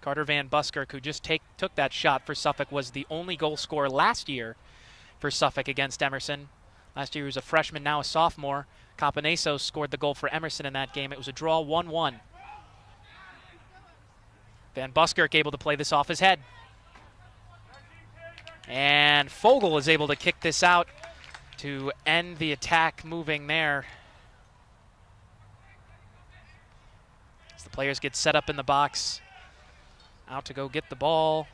Carter Van Buskirk, who just took that shot for Suffolk, was the only goal scorer last year for Suffolk against Emerson. Last year he was a freshman, now a sophomore. Capaneso scored the goal for Emerson in that game. It was a draw, 1-1. Van Buskirk able to play this off his head. And Fogel is able to kick this out to end the attack moving there. As the players get set up in the box, out to go get the ball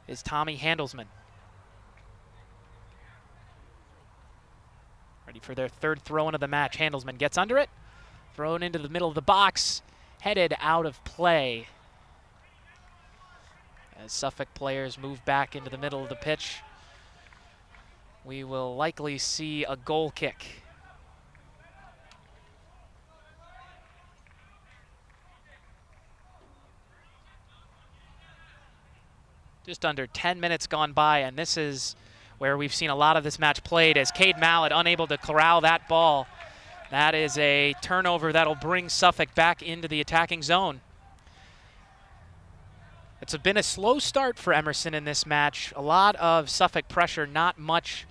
is Tommy Handelsman. Ready for their third throw-in of the match. Handelsman gets under it, thrown into the middle of the box, headed out of play. As Suffolk players move back into the middle of the pitch, we will likely see a goal kick. Just under 10 minutes gone by, and this is where we've seen a lot of this match played as Cade Mallett unable to corral that ball. That is a turnover that'll bring Suffolk back into the attacking zone. It's been a slow start for Emerson in this match. A lot of Suffolk pressure, not much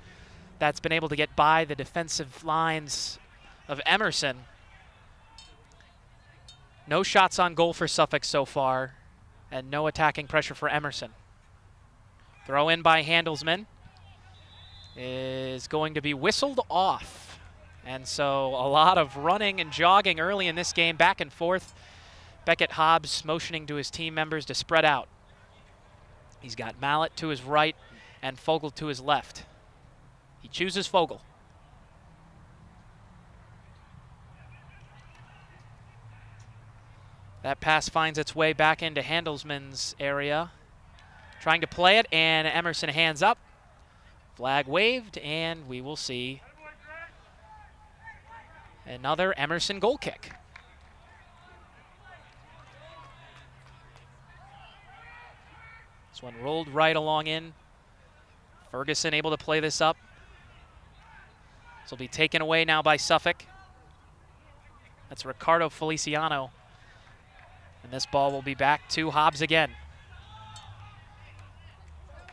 that's been able to get by the defensive lines of Emerson. No shots on goal for Suffolk so far, and no attacking pressure for Emerson. Throw in by Handelsman is going to be whistled off. And so a lot of running and jogging early in this game, back and forth. Beckett Hobbs motioning to his team members to spread out. He's got Mallett to his right and Fogel to his left. He chooses Fogel. That pass finds its way back into Handelsman's area. Trying to play it, and Emerson hands up. Flag waved, and we will see another Emerson goal kick. This one rolled right along in. Ferguson able to play this up. This will be taken away now by Suffolk. That's Ricardo Feliciano. And this ball will be back to Hobbs again.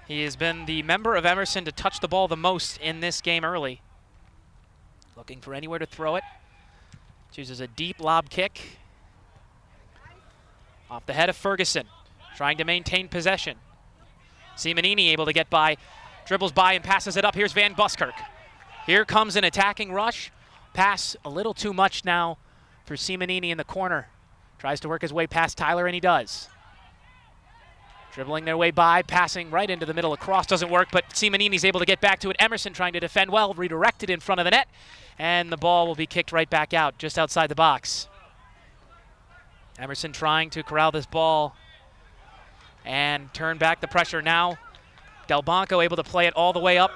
He has been the member of Emerson to touch the ball the most in this game early. Looking for anywhere to throw it. Chooses a deep lob kick. Off the head of Ferguson, trying to maintain possession. Simonini able to get by, dribbles by and passes it up. Here's Van Buskirk. Here comes an attacking rush. Pass a little too much now for Simonini in the corner. Tries to work his way past Tyler, and he does. Dribbling their way by, passing right into the middle across, doesn't work, but Simonini's able to get back to it. Emerson trying to defend well, redirected in front of the net, and the ball will be kicked right back out, just outside the box. Emerson trying to corral this ball and turn back the pressure now. Del Banco able to play it all the way up.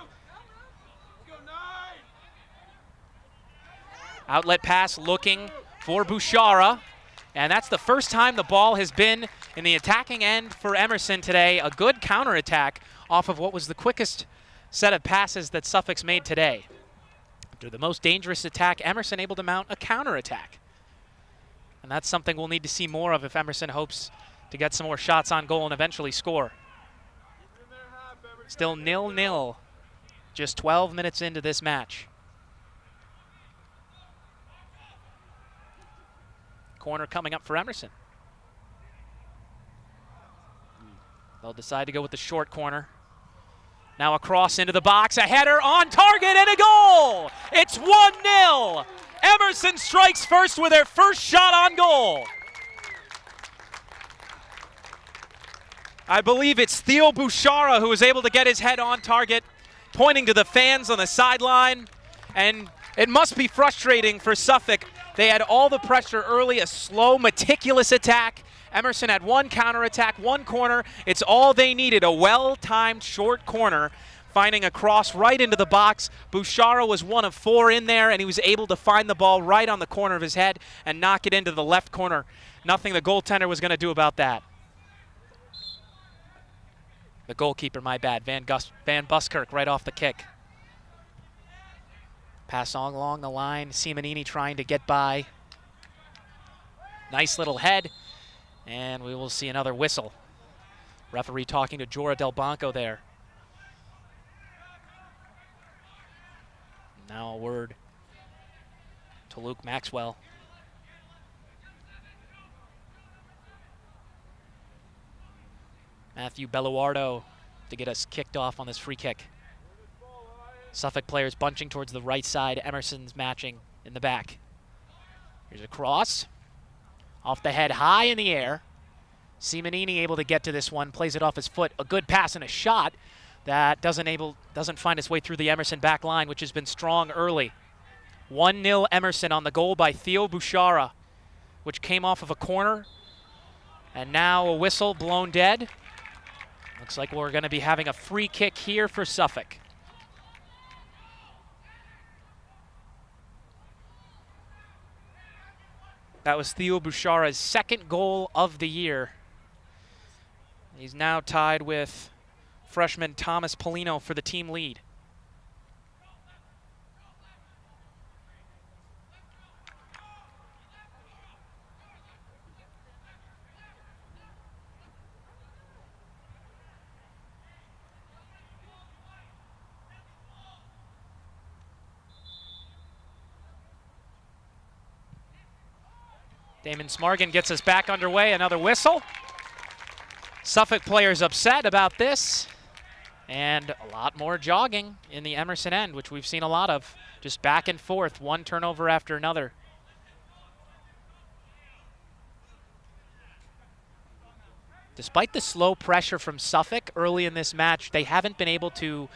Outlet pass looking for Bouchara. And that's the first time the ball has been in the attacking end for Emerson today. A good counterattack off of what was the quickest set of passes that Suffolk's made today. After the most dangerous attack, Emerson able to mount a counterattack. And that's something we'll need to see more of if Emerson hopes to get some more shots on goal and eventually score. Still 0-0, just 12 minutes into this match. Corner coming up for Emerson. They'll decide to go with the short corner. Now a cross into the box, a header on target and a goal! It's 1-0! Emerson strikes first with their first shot on goal. I believe it's Theo Bouchara who was able to get his head on target, pointing to the fans on the sideline. And it must be frustrating for Suffolk. They had all the pressure early, a slow, meticulous attack. Emerson had one counterattack, one corner. It's all they needed, a well-timed short corner, finding a cross right into the box. Bouchara was one of four in there, and he was able to find the ball right on the corner of his head and knock it into the left corner. Nothing the goaltender was going to do about that. The goalkeeper, my bad, Van Buskirk right off the kick. Pass on along the line, Simonini trying to get by. Nice little head, And we will see another whistle. Referee talking to Jora Del Banco there. Now a word to Luke Maxwell. Matthew Belluardo to get us kicked off on this free kick. Suffolk players bunching towards the right side. Emerson's matching in the back. Here's a cross. Off the head, high in the air. Simonini able to get to this one, plays it off his foot. A good pass and a shot that doesn't find its way through the Emerson back line, which has been strong early. 1-0 Emerson on the goal by Theo Bouchara, which came off of a corner. And now a whistle blown dead. Looks like we're going to be having a free kick here for Suffolk. That was Theo Bouchara's second goal of the year. He's now tied with freshman Thomas Polino for the team lead. Damon Smargan gets us back underway. Another whistle. Suffolk players upset about this. And a lot more jogging in the Emerson end, which we've seen a lot of. Just back and forth, one turnover after another. Despite the slow pressure from Suffolk early in this match, they haven't been able to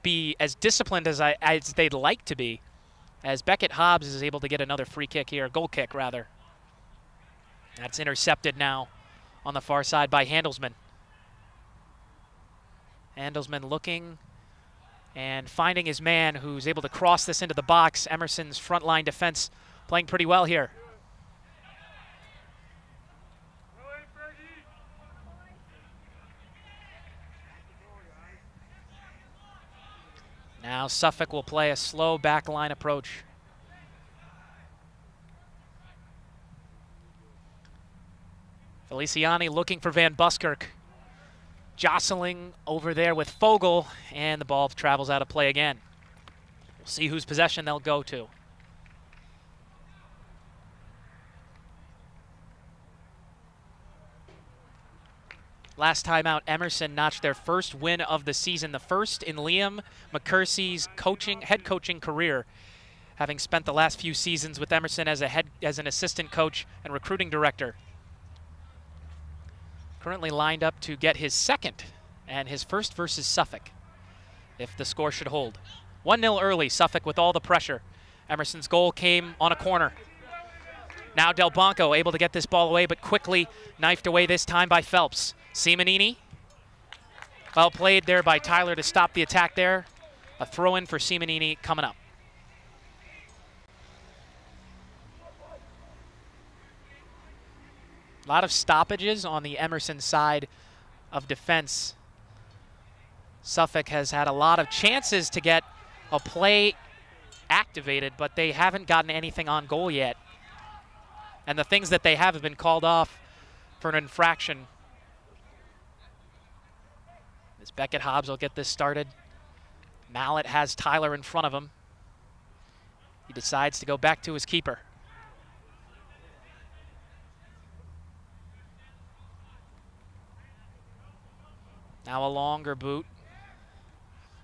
be as disciplined as they'd like to be, as Beckett Hobbs is able to get another free kick here, goal kick rather. That's intercepted now on the far side by Handelsman. Handelsman looking and finding his man, who's able to cross this into the box. Emerson's frontline defense playing pretty well here. Now Suffolk will play a slow backline approach. Feliciani looking for Van Buskirk. Jostling over there with Fogel, and the ball travels out of play again. We'll see whose possession they'll go to. Last time out, Emerson notched their first win of the season, the first in Liam McCursey's head coaching career, having spent the last few seasons with Emerson as an assistant coach and recruiting director. Currently lined up to get his second and his first versus Suffolk, if the score should hold. 1-0 early, Suffolk with all the pressure. Emerson's goal came on a corner. Now Del Banco able to get this ball away, but quickly knifed away this time by Phelps. Simonini, well played there by Tyler to stop the attack there. A throw-in for Simonini coming up. A lot of stoppages on the Emerson side of defense. Suffolk has had a lot of chances to get a play activated, but they haven't gotten anything on goal yet. And the things that they have been called off for an infraction. As Beckett Hobbs will get this started. Mallett has Tyler in front of him. He decides to go back to his keeper. Now a longer boot.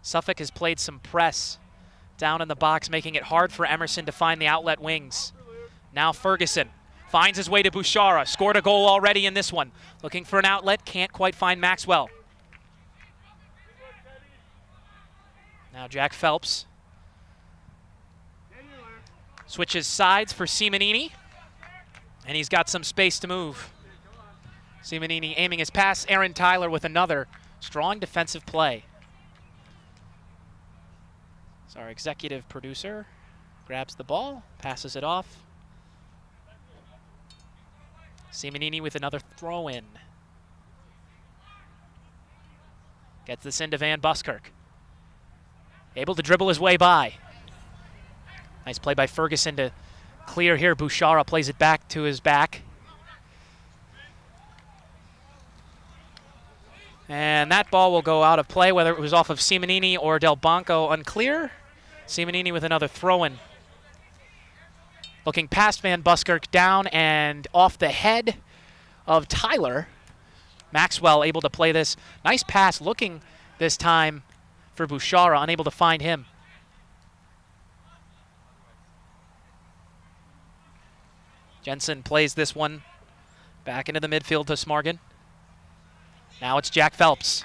Suffolk has played some press down in the box, making it hard for Emerson to find the outlet wings. Now Ferguson finds his way to Bouchara. Scored a goal already in this one. Looking for an outlet, can't quite find Maxwell. Now Jack Phelps switches sides for Simonini, and he's got some space to move. Simonini aiming his pass. Aaron Tyler with another strong defensive play. So our executive producer grabs the ball, passes it off. Simonini with another throw-in. Gets this into Van Buskirk. Able to dribble his way by. Nice play by Ferguson to clear here. Bouchara plays it back to his back. And that ball will go out of play, whether it was off of Simonini or Del Banco, unclear. Simonini with another throw-in. Looking past Van Buskirk, down and off the head of Tyler. Maxwell able to play this. Nice pass looking this time for Bouchara, unable to find him. Jensen plays this one back into the midfield to Smargan. Now it's Jack Phelps.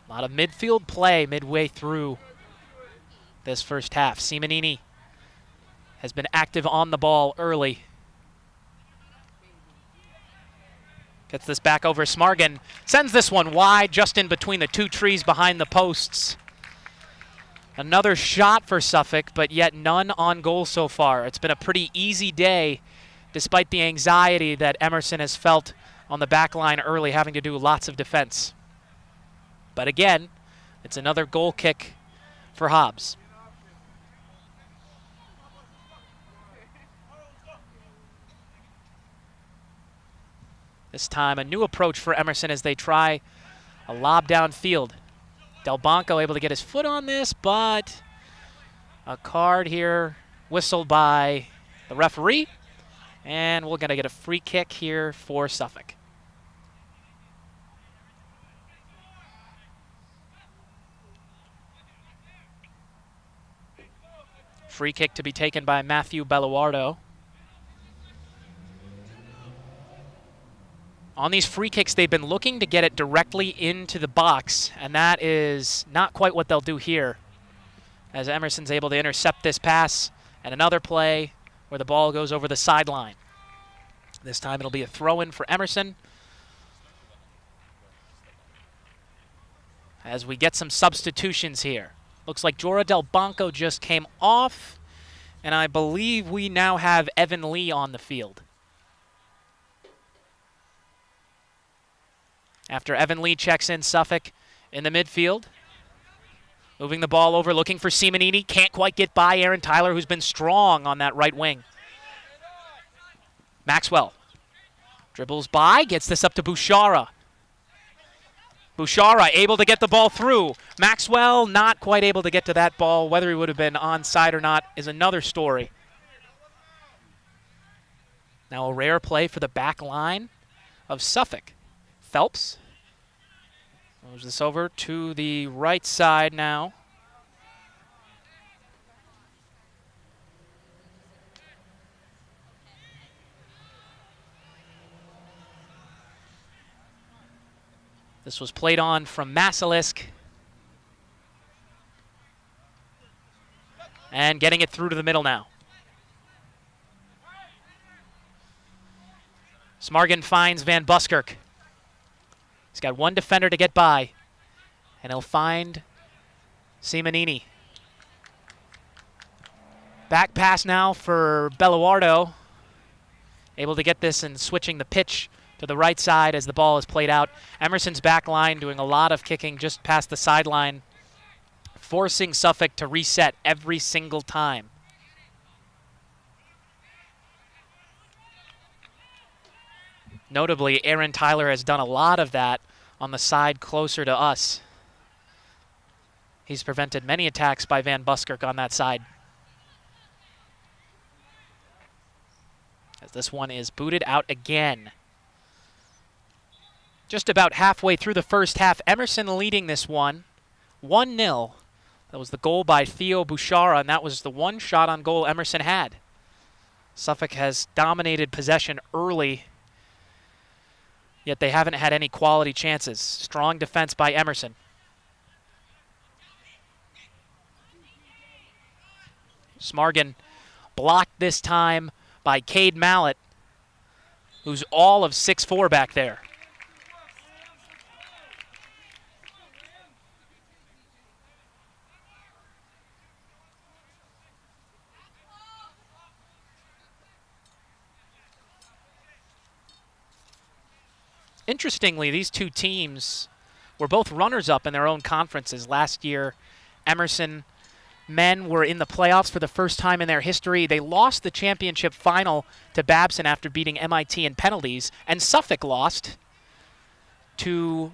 A lot of midfield play midway through this first half. Simonini has been active on the ball early. Gets this back over Smargan. Sends this one wide, just in between the two trees behind the posts. Another shot for Suffolk, but yet none on goal so far. It's been a pretty easy day, despite the anxiety that Emerson has felt on the back line early, having to do lots of defense. But again, it's another goal kick for Hobbs. This time, a new approach for Emerson as they try a lob downfield. Del Banco able to get his foot on this, but a card here whistled by the referee, and we're going to get a free kick here for Suffolk. Free kick to be taken by Matthew Belluardo. On these free kicks, they've been looking to get it directly into the box, and that is not quite what they'll do here, as Emerson's able to intercept this pass, and another play where the ball goes over the sideline. This time it'll be a throw-in for Emerson, as we get some substitutions here. Looks like Jora Del Banco just came off, and I believe we now have Evan Lee on the field. After Evan Lee checks in, Suffolk in the midfield. Moving the ball over, looking for Simonini. Can't quite get by Aaron Tyler, who's been strong on that right wing. Maxwell dribbles by, gets this up to Bouchara. Bouchara able to get the ball through. Maxwell not quite able to get to that ball. Whether he would have been onside or not is another story. Now a rare play for the back line of Suffolk. Phelps moves this over to the right side now. This was played on from Masalisk. And getting it through to the middle now. Smargan finds Van Buskirk. He's got one defender to get by, and he'll find Simonini. Back pass now for Belluardo. Able to get this and switching the pitch to the right side as the ball is played out. Emerson's back line doing a lot of kicking just past the sideline, forcing Suffolk to reset every single time. Notably, Aaron Tyler has done a lot of that on the side closer to us. He's prevented many attacks by Van Buskirk on that side. As this one is booted out again. Just about halfway through the first half, Emerson leading this one 1-0. That was the goal by Theo Bouchara, and that was the one shot on goal Emerson had. Suffolk has dominated possession early, yet they haven't had any quality chances. Strong defense by Emerson. Smargan blocked this time by Cade Mallett, who's all of 6'4" back there. Interestingly, these two teams were both runners-up in their own conferences. Last year, Emerson men were in the playoffs for the first time in their history. They lost the championship final to Babson after beating MIT in penalties, and Suffolk lost to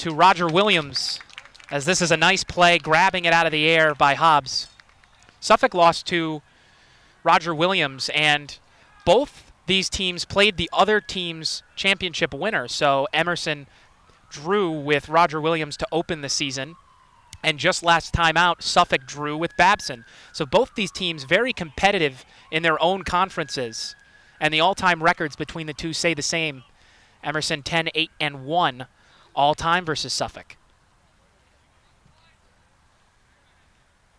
Roger Williams, as this is a nice play, grabbing it out of the air by Hobbs. Suffolk lost to Roger Williams, and both these teams played the other team's championship winner. So Emerson drew with Roger Williams to open the season, and just last time out, Suffolk drew with Babson. So both these teams very competitive in their own conferences, and the all-time records between the two say the same. Emerson 10-8-1 all-time versus Suffolk.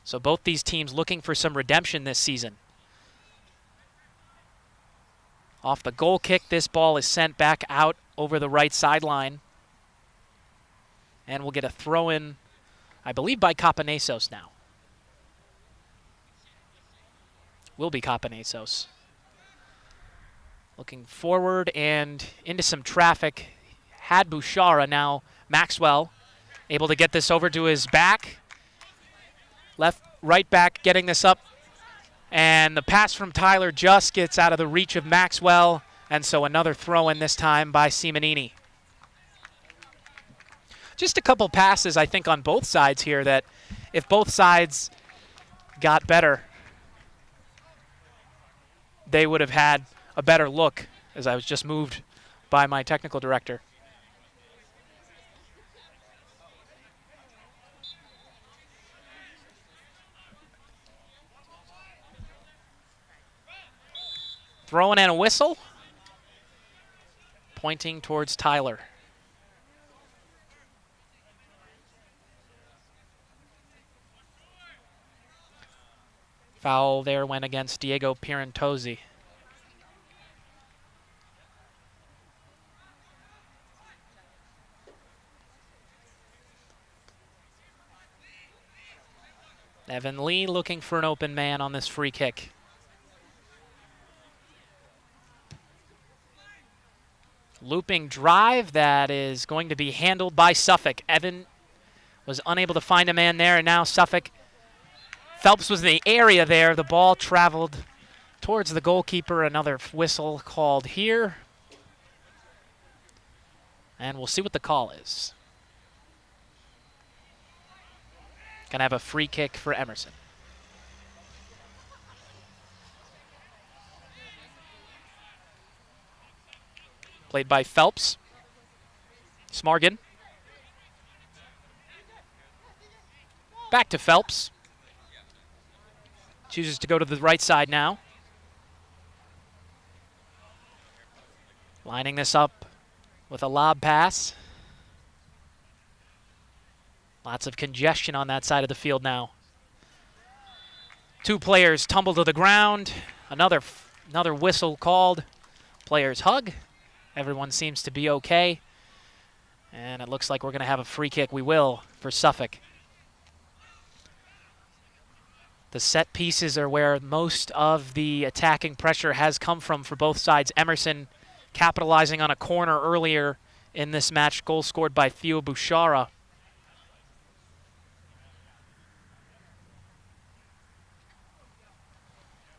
So both these teams looking for some redemption this season. Off the goal kick, this ball is sent back out over the right sideline. And we'll get a throw-in, I believe, by Capanesos now. Will be Capanesos. Looking forward and into some traffic. Had Bouchara, now Maxwell able to get this over to his back. Right back getting this up. And the pass from Tyler just gets out of the reach of Maxwell. And so another throw-in this time by Simonini. Just a couple passes, I think, on both sides here that if both sides got better, they would have had a better look, as I was just moved by my technical director. Throw-in and a whistle, pointing towards Tyler. Foul there went against Diego Pirantozzi. Evan Lee looking for an open man on this free kick. Looping drive that is going to be handled by Suffolk. Evan was unable to find a man there, and now Suffolk. Phelps was in the area there. The ball traveled towards the goalkeeper. Another whistle called here. And we'll see what the call is. Gonna have a free kick for Emerson. Played by Phelps. Smargan. Back to Phelps. Chooses to go to the right side now. Lining this up with a lob pass. Lots of congestion on that side of the field now. Two players tumble to the ground. Another whistle called. Players hug. Everyone seems to be okay. And it looks like we're going to have a free kick. We will for Suffolk. The set pieces are where most of the attacking pressure has come from for both sides. Emerson capitalizing on a corner earlier in this match. Goal scored by Theo Bouchara.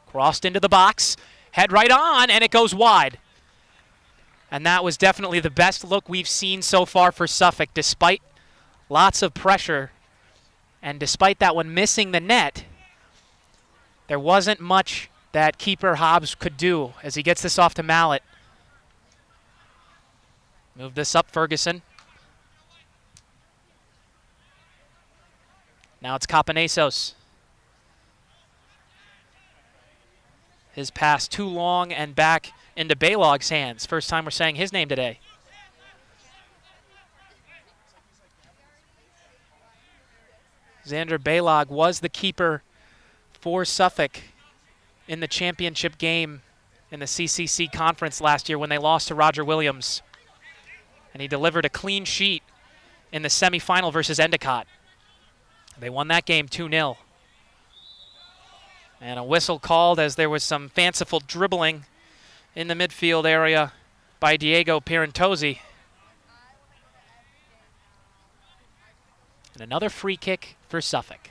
Crossed into the box. Head right on, and it goes wide. And that was definitely the best look we've seen so far for Suffolk, despite lots of pressure. And despite that one missing the net, there wasn't much that keeper Hobbs could do as he gets this off to Mallet. Move this up, Ferguson. Now it's Capanesos. His pass too long and back into Baylog's hands. First time we're saying his name today. Xander Baylog was the keeper for Suffolk in the championship game in the CCC conference last year when they lost to Roger Williams. And he delivered a clean sheet in the semifinal versus Endicott. They won that game 2-0. And a whistle called as there was some fanciful dribbling in the midfield area by Diego Pirantozzi. And another free kick for Suffolk.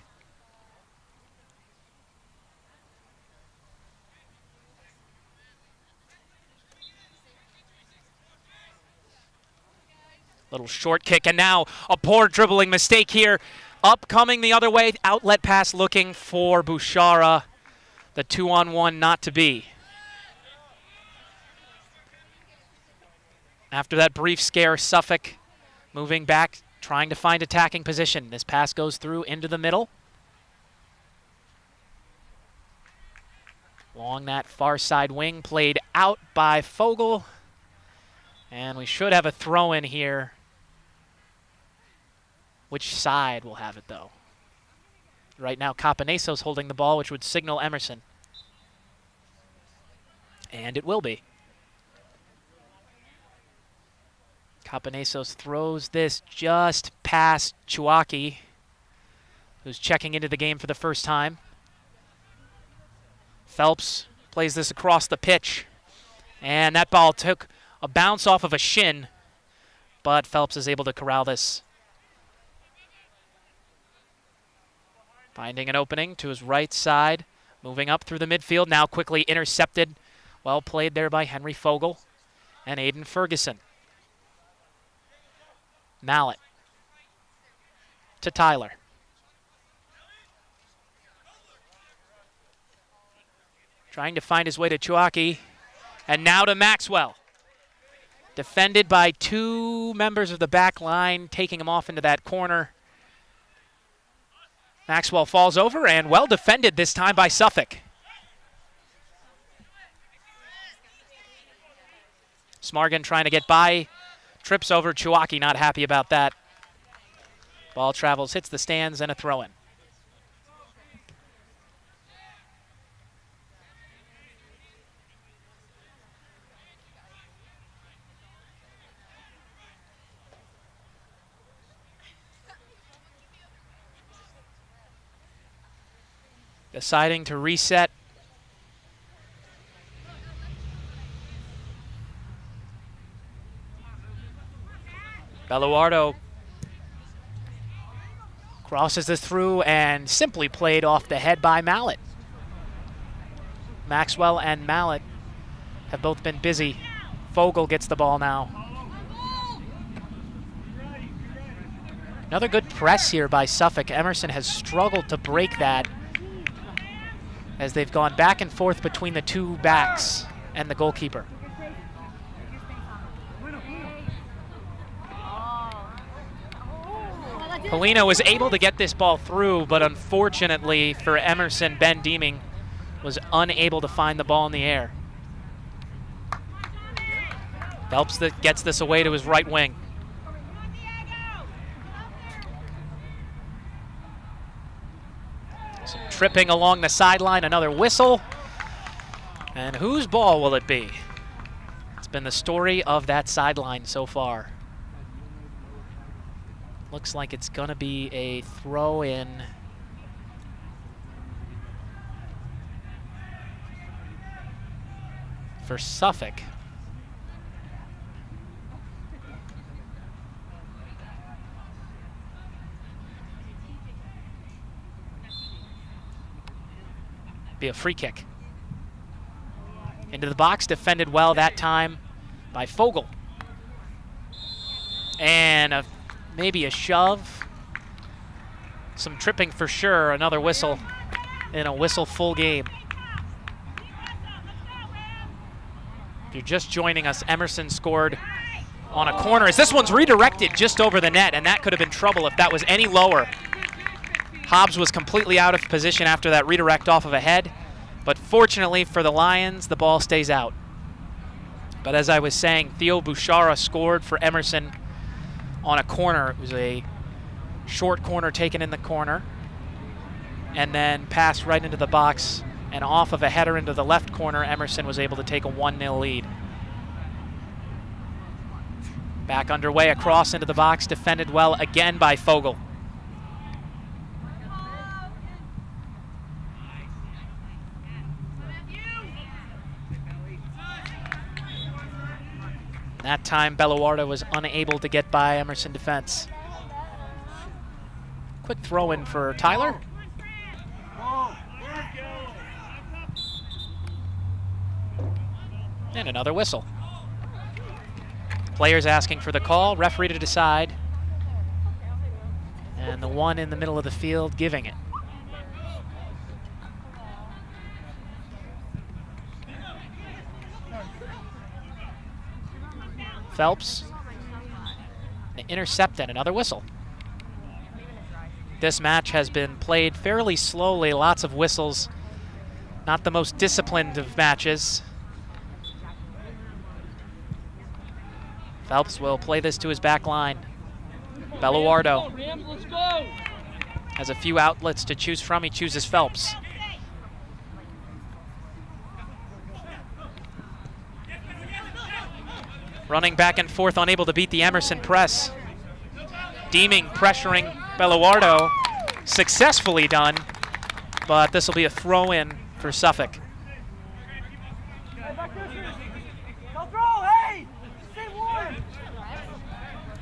Little short kick, and now a poor dribbling mistake here. Up coming the other way, outlet pass looking for Bouchara. The 2-on-1 not to be. After that brief scare, Suffolk moving back, trying to find attacking position. This pass goes through into the middle. Along that far side wing, played out by Fogel. And we should have a throw in here. Which side will have it, though? Right now, Capaneso's holding the ball, which would signal Emerson. And it will be. Capanesos throws this just past Jaworski, who's checking into the game for the first time. Phelps plays this across the pitch. And that ball took a bounce off of a shin, but Phelps is able to corral this. Finding an opening to his right side, moving up through the midfield, now quickly intercepted. Well played there by Henry Fogel and Aidan Ferguson. Mallet to Tyler. Trying to find his way to Jaworski, and now to Maxwell. Defended by two members of the back line, taking him off into that corner. Maxwell falls over, and well defended this time by Suffolk. Smargan trying to get by, trips over Jaworski, not happy about that. Ball travels, hits the stands, and a throw-in. Deciding to reset. Belluardo crosses this through and simply played off the head by Mallet. Maxwell and Mallet have both been busy. Fogel gets the ball now. Another good press here by Suffolk. Emerson has struggled to break that as they've gone back and forth between the two backs and the goalkeeper. Polino was able to get this ball through, but unfortunately for Emerson, Ben Deeming was unable to find the ball in the air. Phelps gets this away to his right wing. Some tripping along the sideline, another whistle. And whose ball will it be? It's been the story of that sideline so far. Looks like it's going to be a throw-in. For Suffolk. Be a free kick. Into the box, defended well that time by Fogel. And maybe a shove. Some tripping for sure, another whistle in a whistle-full game. If you're just joining us, Emerson scored on a corner. As this one's redirected just over the net, and that could have been trouble if that was any lower. Hobbs was completely out of position after that redirect off of a head, but fortunately for the Lions, the ball stays out. But as I was saying, Theo Bouchara scored for Emerson on a corner. It was a short corner taken in the corner, and then passed right into the box, and off of a header into the left corner, Emerson was able to take a 1-0 lead. Back underway, across into the box, defended well again by Fogel. That time, Belluardo was unable to get by Emerson defense. Quick throw in for Tyler. And another whistle. Players asking for the call, referee to decide. And the one in the middle of the field giving it. Phelps. An intercept and another whistle. This match has been played fairly slowly, lots of whistles. Not the most disciplined of matches. Phelps will play this to his back line. Belluardo has a few outlets to choose from. He chooses Phelps. Running back and forth, unable to beat the Emerson press. Deeming pressuring Belluardo. Successfully done, but this will be a throw-in for Suffolk.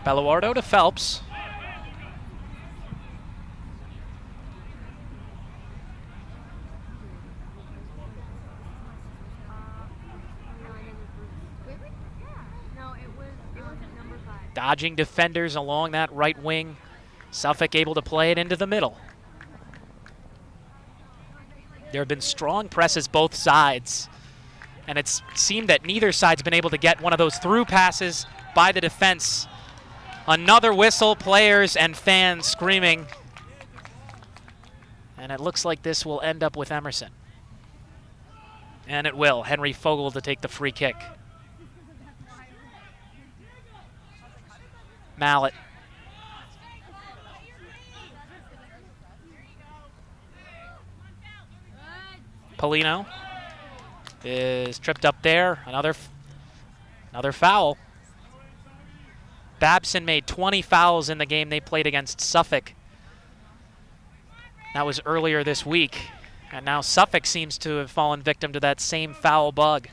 Belluardo to Phelps. Dodging defenders along that right wing. Suffolk able to play it into the middle. There have been strong presses both sides, and it's seemed that neither side's been able to get one of those through passes by the defense. Another whistle, players and fans screaming. And it looks like this will end up with Emerson. And it will. Henry Fogel to take the free kick. Mallet. Polino is tripped up there. Another foul. Babson made 20 fouls in the game they played against Suffolk. That was earlier this week. And now Suffolk seems to have fallen victim to that same foul bug.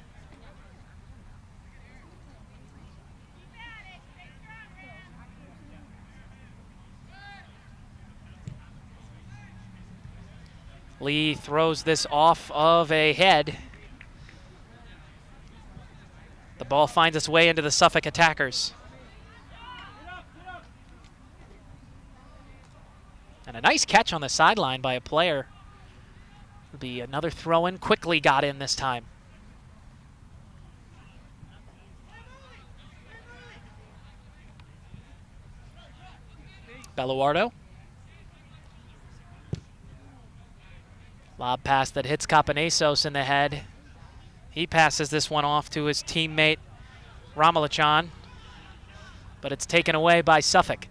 Lee throws this off of a head. The ball finds its way into the Suffolk attackers. And a nice catch on the sideline by a player. It'll be another throw-in. Quickly got in this time. Belluardo. Lob pass that hits Capanesos in the head. He passes this one off to his teammate, Ramalachan. But it's taken away by Suffolk.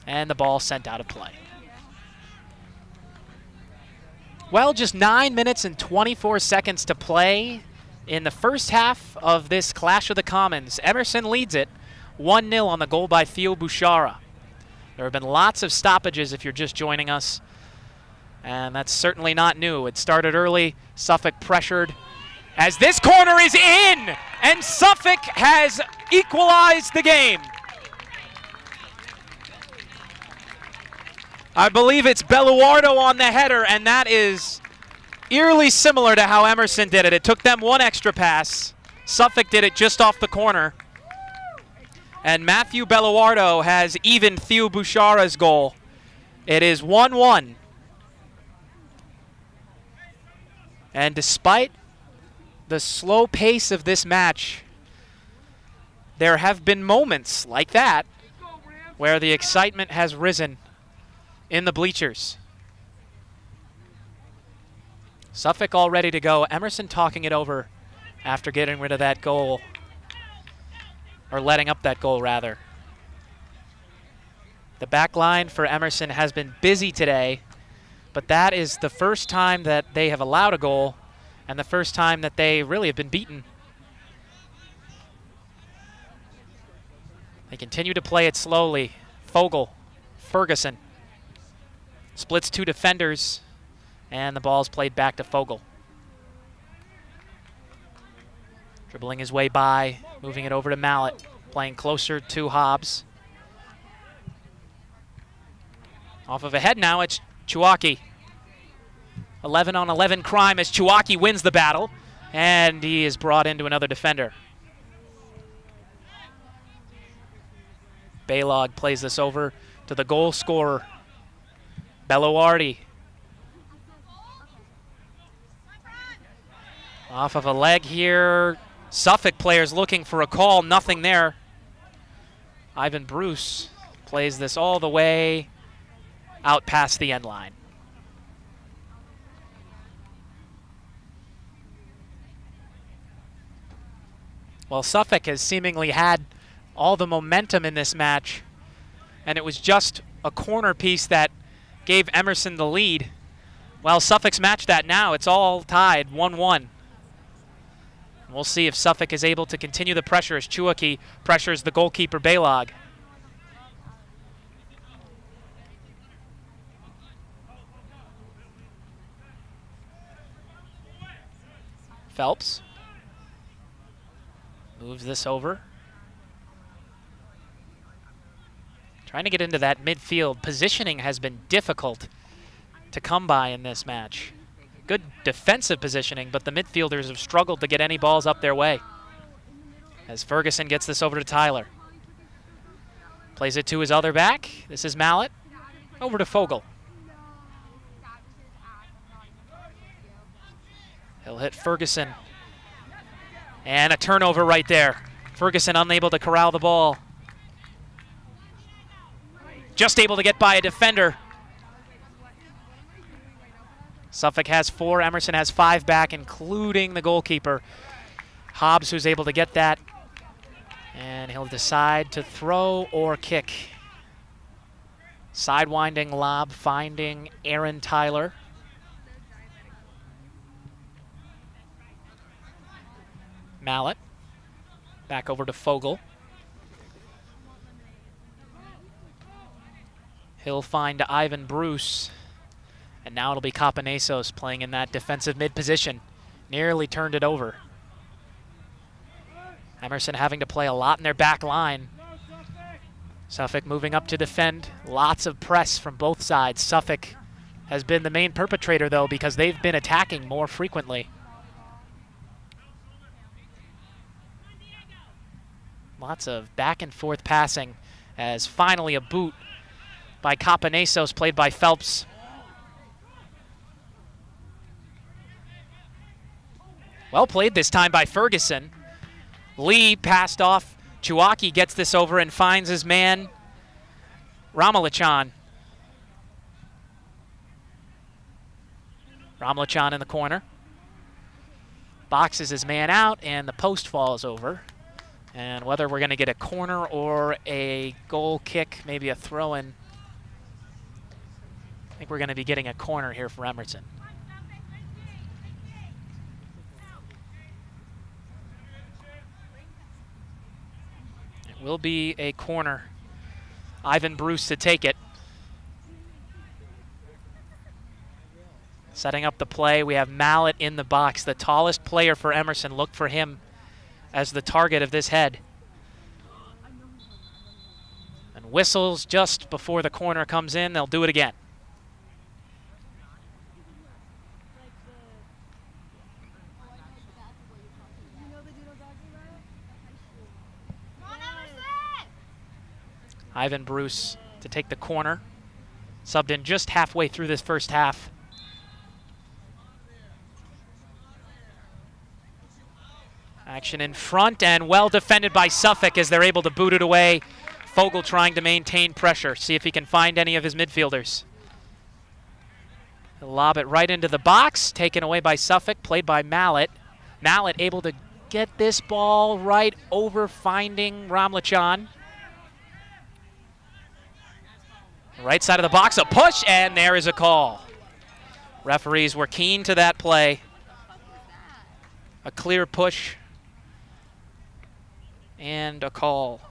And the ball sent out of play. Well, just 9 minutes and 24 seconds to play in the first half of this Clash of the Commons. Emerson leads it 1-0 on the goal by Theo Bouchara. There have been lots of stoppages if you're just joining us, and that's certainly not new. It started early. Suffolk pressured as this corner is in, and Suffolk has equalized the game. I believe it's Belluardo on the header, and that is eerily similar to how Emerson did it. It took them one extra pass. Suffolk did it just off the corner. And Matthew Belluardo has even Theo Bouchara's goal. It is 1-1. And despite the slow pace of this match, there have been moments like that where the excitement has risen in the bleachers. Suffolk all ready to go. Emerson talking it over after getting rid of that goal. Or letting up that goal, rather. The back line for Emerson has been busy today, but that is the first time that they have allowed a goal and the first time that they really have been beaten. They continue to play it slowly. Fogel, Ferguson. Splits two defenders, and the ball's played back to Fogel. Dribbling his way by, moving it over to Mallet, playing closer to Hobbs. Off of a head now, it's Jaworski. 11-on-11 crime as Jaworski wins the battle, and he is brought into another defender. Baylog plays this over to the goal scorer, Beloardi. Off of a leg here. Suffolk players looking for a call, nothing there. Ivan Bruce plays this all the way out past the end line. Well, Suffolk has seemingly had all the momentum in this match, and it was just a corner piece that gave Emerson the lead. Well, Suffolk's matched that now. It's all tied, 1-1. We'll see if Suffolk is able to continue the pressure as Jaworski pressures the goalkeeper, Baylog. Phelps moves this over. Trying to get into that midfield. Positioning has been difficult to come by in this match. Good defensive positioning, but the midfielders have struggled to get any balls up their way. As Ferguson gets this over to Tyler. Plays it to his other back. This is Mallet. Over to Fogel. He'll hit Ferguson. And a turnover right there. Ferguson unable to corral the ball. Just able to get by a defender. Suffolk has 4, Emerson has 5 back, including the goalkeeper. Hobbs, who's able to get that. And he'll decide to throw or kick. Sidewinding lob, finding Aaron Tyler. Mallet. Back over to Fogel. He'll find Ivan Bruce. And now it'll be Capanesos playing in that defensive mid position. Nearly turned it over. Emerson having to play a lot in their back line. Suffolk moving up to defend. Lots of press from both sides. Suffolk has been the main perpetrator, though, because they've been attacking more frequently. Lots of back and forth passing as finally a boot by Capanesos, played by Phelps. Well played this time by Ferguson. Lee passed off. Jaworski gets this over and finds his man, Ramalachan. Ramalachan in the corner. Boxes his man out, and the post falls over. And whether we're going to get a corner or a goal kick, maybe a throw-in, I think we're going to be getting a corner here for Emerson. Will be a corner. Ivan Bruce to take it. Setting up the play, we have Mallet in the box. The tallest player for Emerson. Look for him as the target of this head. And whistles just before the corner comes in. They'll do it again. Ivan Bruce to take the corner. Subbed in just halfway through this first half. Action in front and well defended by Suffolk as they're able to boot it away. Fogel trying to maintain pressure, see if he can find any of his midfielders. He'll lob it right into the box, taken away by Suffolk, played by Mallet. Mallet able to get this ball right over, finding Ramalachan. Right side of the box, a push, and there is a call. Referees were keen to that play. A clear push and a call.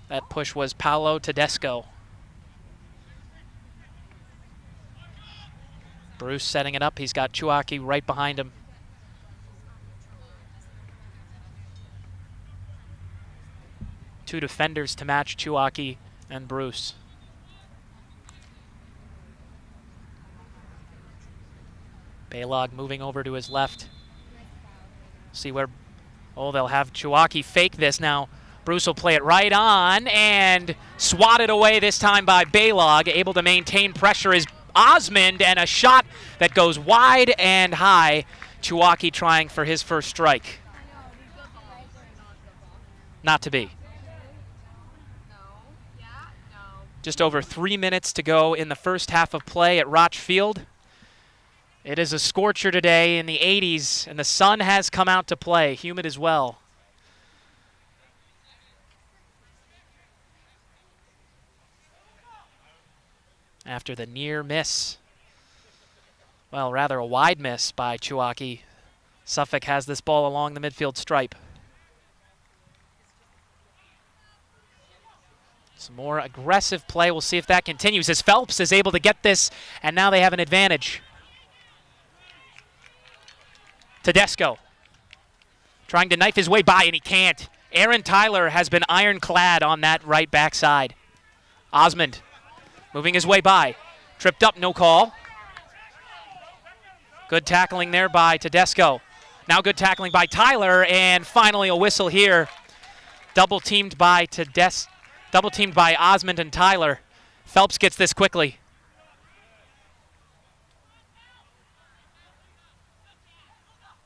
That push was Paolo Tedesco. Bruce setting it up. He's got Jaworski right behind him. Two defenders to match Jaworski and Bruce. Baylog moving over to his left. See where, oh, they'll have Jaworski fake this now. Bruce will play it right on and swatted away this time by Balog. Able to maintain pressure is Osmond, and a shot that goes wide and high. Jaworski trying for his first strike. Not to be. Just over 3 minutes to go in the first half of play at Rotch Field. It is a scorcher today in the 80s, and the sun has come out to play, humid as well. After the near miss, well, rather a wide miss by Jaworski, Suffolk has this ball along the midfield stripe. Some more aggressive play. We'll see if that continues as Phelps is able to get this, and now they have an advantage. Tedesco trying to knife his way by, and he can't. Aaron Tyler has been ironclad on that right backside. Osmond moving his way by. Tripped up, no call. Good tackling there by Tedesco. Now good tackling by Tyler, and finally a whistle here. Double teamed by Osmond and Tyler. Phelps gets this quickly.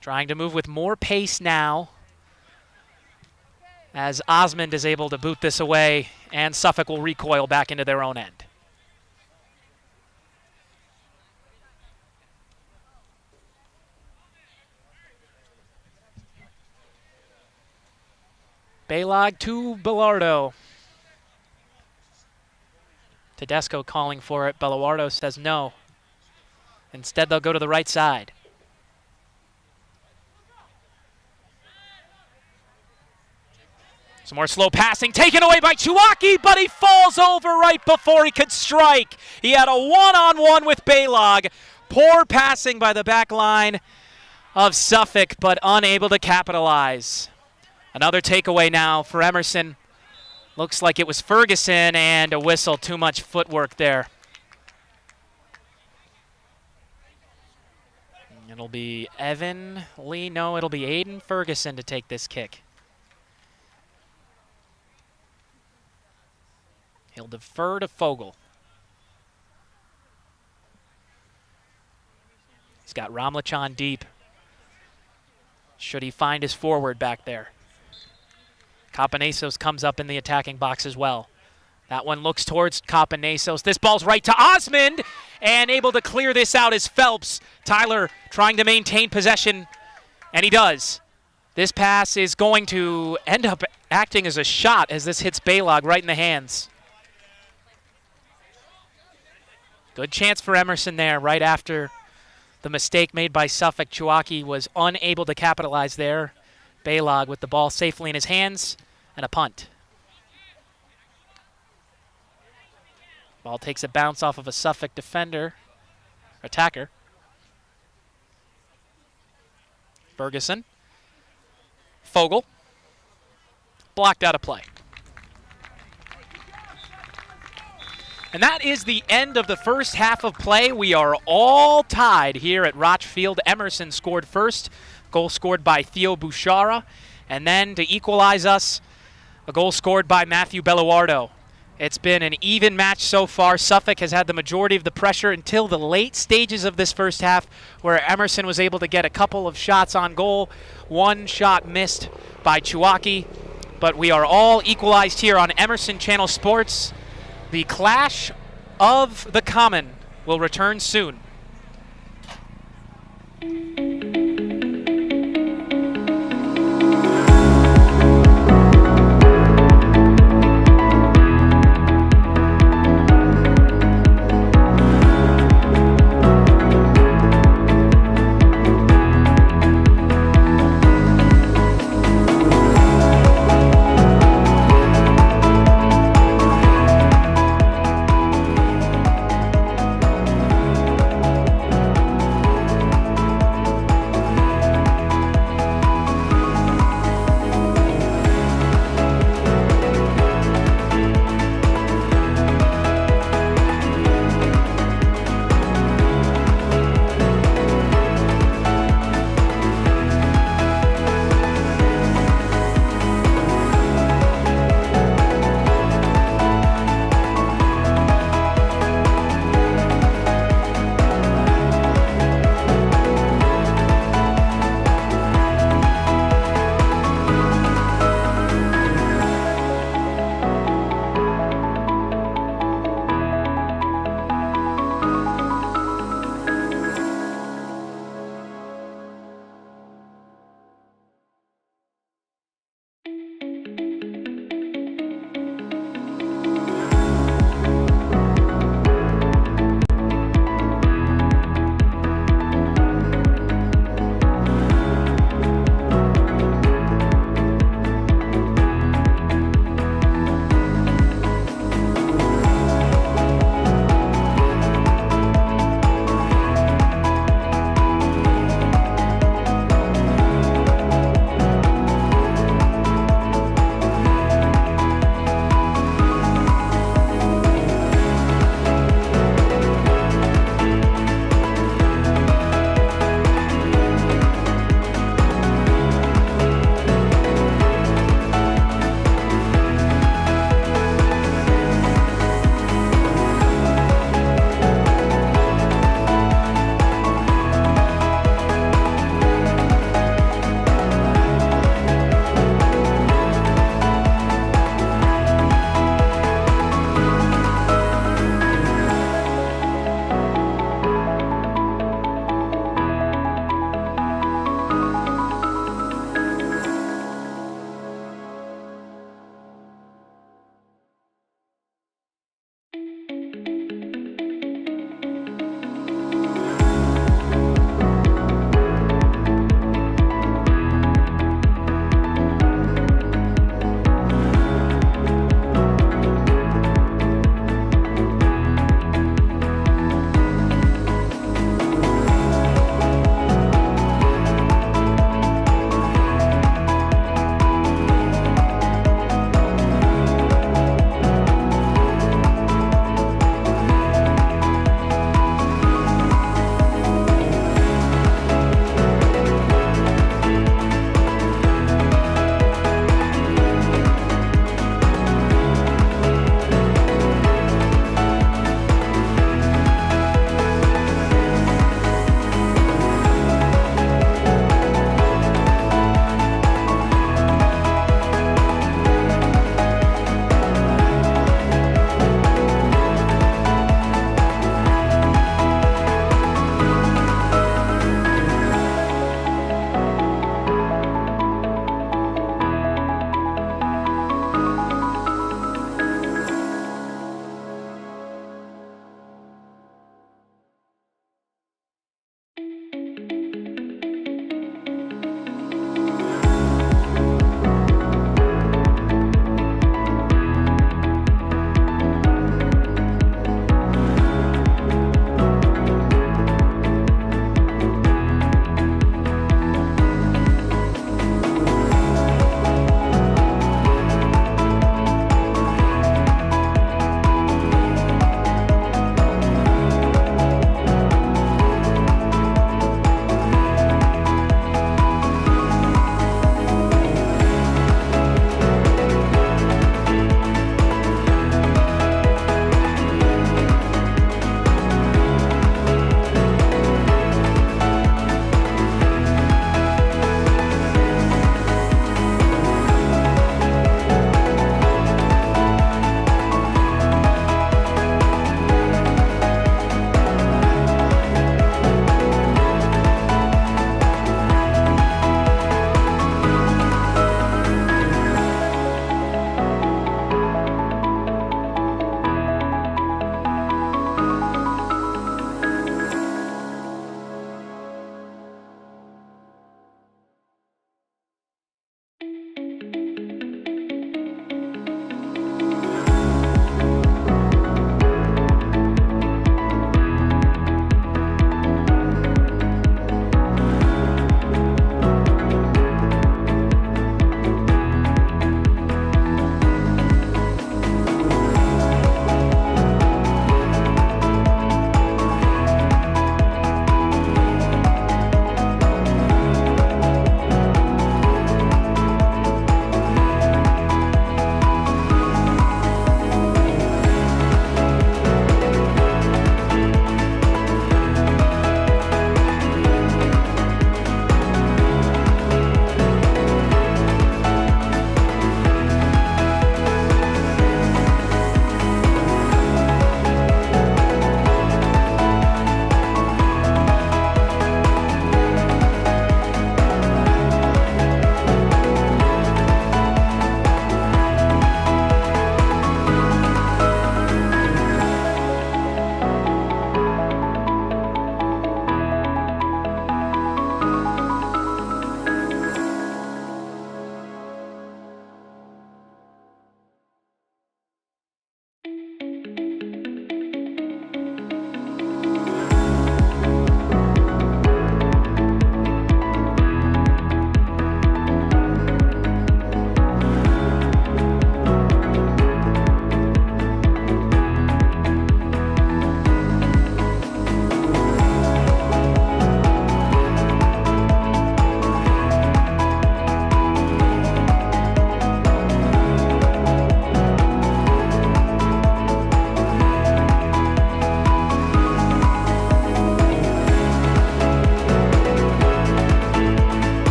Trying to move with more pace now as Osmond is able to boot this away, and Suffolk will recoil back into their own end. Balog to Bellardo. Tedesco calling for it. Bellardo says no. Instead, they'll go to the right side. Some more slow passing taken away by Jaworski, but he falls over right before he could strike. He had a one-on-one with Balog. Poor passing by the back line of Suffolk, but unable to capitalize. Another takeaway now for Emerson. Looks like it was Ferguson, and a whistle. Too much footwork there. It'll be Evan Lee. No, it'll be Aidan Ferguson to take this kick. He'll defer to Fogel. He's got Ramlich on deep. Should he find his forward back there? Capanesos comes up in the attacking box as well. That one looks towards Capanesos. This ball's right to Osmond, and able to clear this out is Phelps. Tyler trying to maintain possession, and he does. This pass is going to end up acting as a shot as this hits Balog right in the hands. Good chance for Emerson there right after the mistake made by Suffolk. Jaworski was unable to capitalize there. Balog with the ball safely in his hands and a punt. Ball takes a bounce off of a Suffolk defender, attacker. Ferguson. Fogel. Blocked out of play. And that is the end of the first half of play. We are all tied here at Rotch Field. Emerson scored first. Goal scored by Theo Bouchara. And then to equalize us, a goal scored by Matthew Bellardo. It's been an even match so far. Suffolk has had the majority of the pressure until the late stages of this first half, where Emerson was able to get a couple of shots on goal. One shot missed by Jaworski. But we are all equalized here on Emerson Channel Sports. The Clash of the Common will return soon.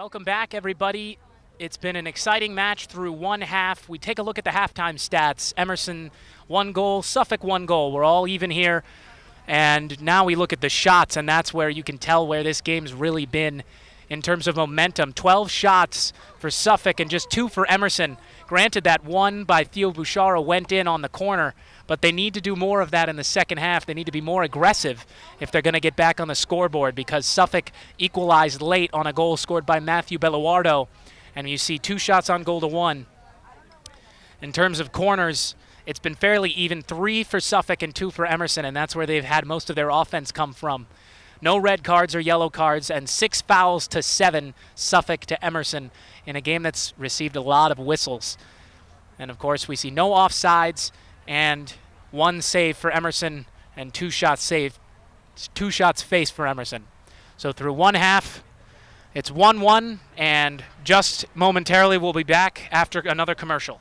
Welcome back, everybody. It's been an exciting match through one half. We take a look at the halftime stats. Emerson, 1 goal. Suffolk, 1 goal. We're all even here. And now we look at the shots, and that's where you can tell where this game's really been in terms of momentum. 12 shots for Suffolk and just 2 for Emerson. Granted, that one by Theo Bouchara went in on the corner, but they need to do more of that in the second half. They need to be more aggressive if they're going to get back on the scoreboard, because Suffolk equalized late on a goal scored by Matthew Belluardo. And you see 2 shots on goal to 1. In terms of corners, it's been fairly even, 3 for Suffolk and 2 for Emerson, and that's where they've had most of their offense come from. No red cards or yellow cards, and 6 fouls to 7, Suffolk to Emerson, in a game that's received a lot of whistles. And of course, we see no offsides and 1 save for Emerson and 2 shots saved, 2 shots faced for Emerson. So through one half, it's 1-1, and just momentarily we'll be back after another commercial.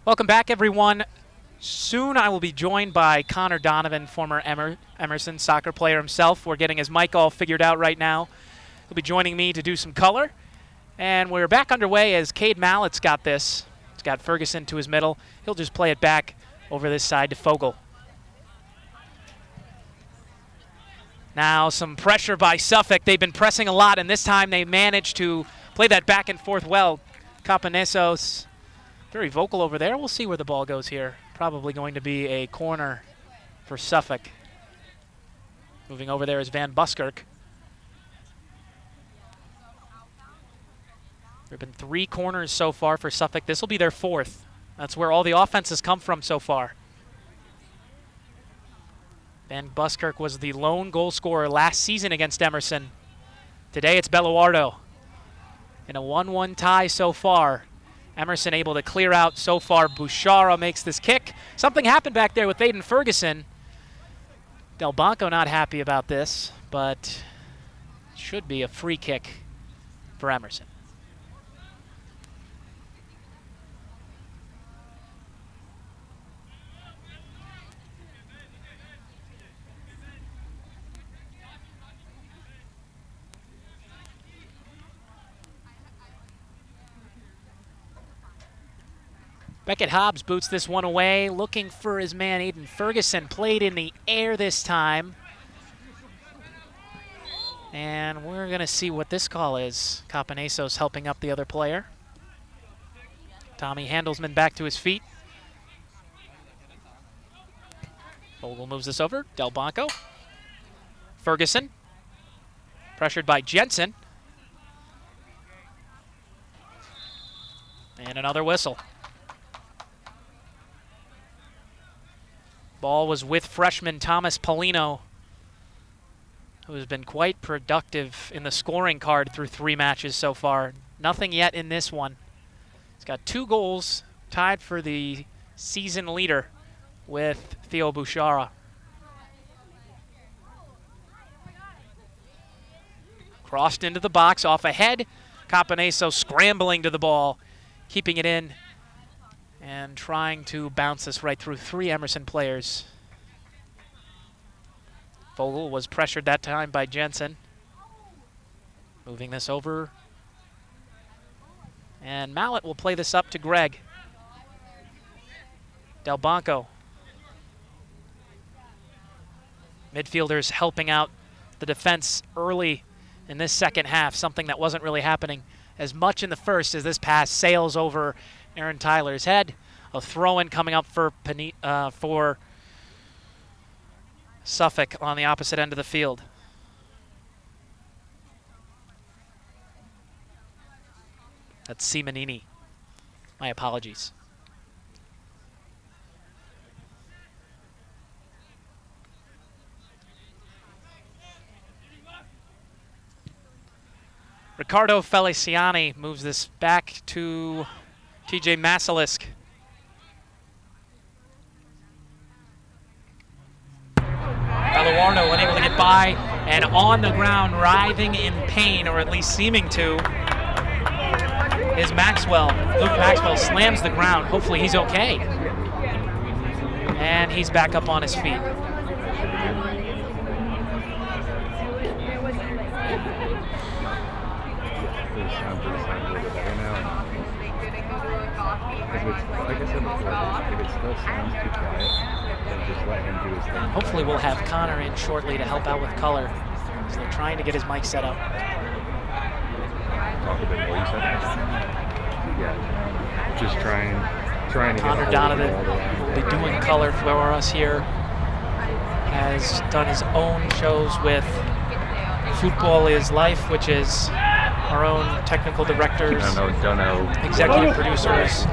Welcome back, everyone. Soon I will be joined by Connor Donovan, former Emerson soccer player himself. We're getting his mic all figured out right now. He'll be joining me to do some color. And we're back underway as Cade Mallett's got this. He's got Ferguson to his middle. He'll just play it back over this side to Fogel. Now some pressure by Suffolk. They've been pressing a lot, and this time they managed to play that back and forth well. Capanesos very vocal over there. We'll see where the ball goes here. Probably going to be a corner for Suffolk. Moving over there is Van Buskirk. There have been 3 corners so far for Suffolk. This will be their 4th. That's where all the offenses come from so far. Van Buskirk was the lone goal scorer last season against Emerson. Today it's Belluardo. In a 1-1 tie so far. Emerson able to clear out so far. Bouchara makes this kick. Something happened back there with Aidan Ferguson. Del Banco not happy about this, but it should be a free kick for Emerson. Beckett Hobbs boots this one away, looking for his man Aidan Ferguson. Played in the air this time. And we're going to see what this call is. Capanesos helping up the other player. Tommy Handelsman back to his feet. Vogel moves this over. Del Banco. Ferguson. Pressured by Jensen. And another whistle. Ball was with freshman Thomas Polino, who has been quite productive in the scoring card through 3 matches so far. Nothing yet in this one. He's got 2 goals, tied for the season leader with Theo Bouchara. Crossed into the box, off ahead. Capaneso scrambling to the ball, keeping it in, and trying to bounce this right through 3 Emerson players. Vogel was pressured that time by Jensen. Moving this over. And Mallet will play this up to Greg. Del Banco. Midfielders helping out the defense early in this second half, something that wasn't really happening as much in the first as this pass sails over Aaron Tyler's head. A throw-in coming up for Suffolk on the opposite end of the field. That's Simonini. My apologies. Ricardo Feliciani moves this back to TJ Masalisk. Belluardo unable to get by, and on the ground, writhing in pain, or at least seeming to, is Maxwell. Luke Maxwell slams the ground. Hopefully he's okay. And he's back up on his feet. Hopefully we'll have Connor in shortly to help out with color. So they're trying to get his mic set up. Talk a bit more, you said? Yeah. Just trying to Connor Donovan, who will be doing color for us here, has done his own shows with Football is Life, which is our own technical directors, executive producers,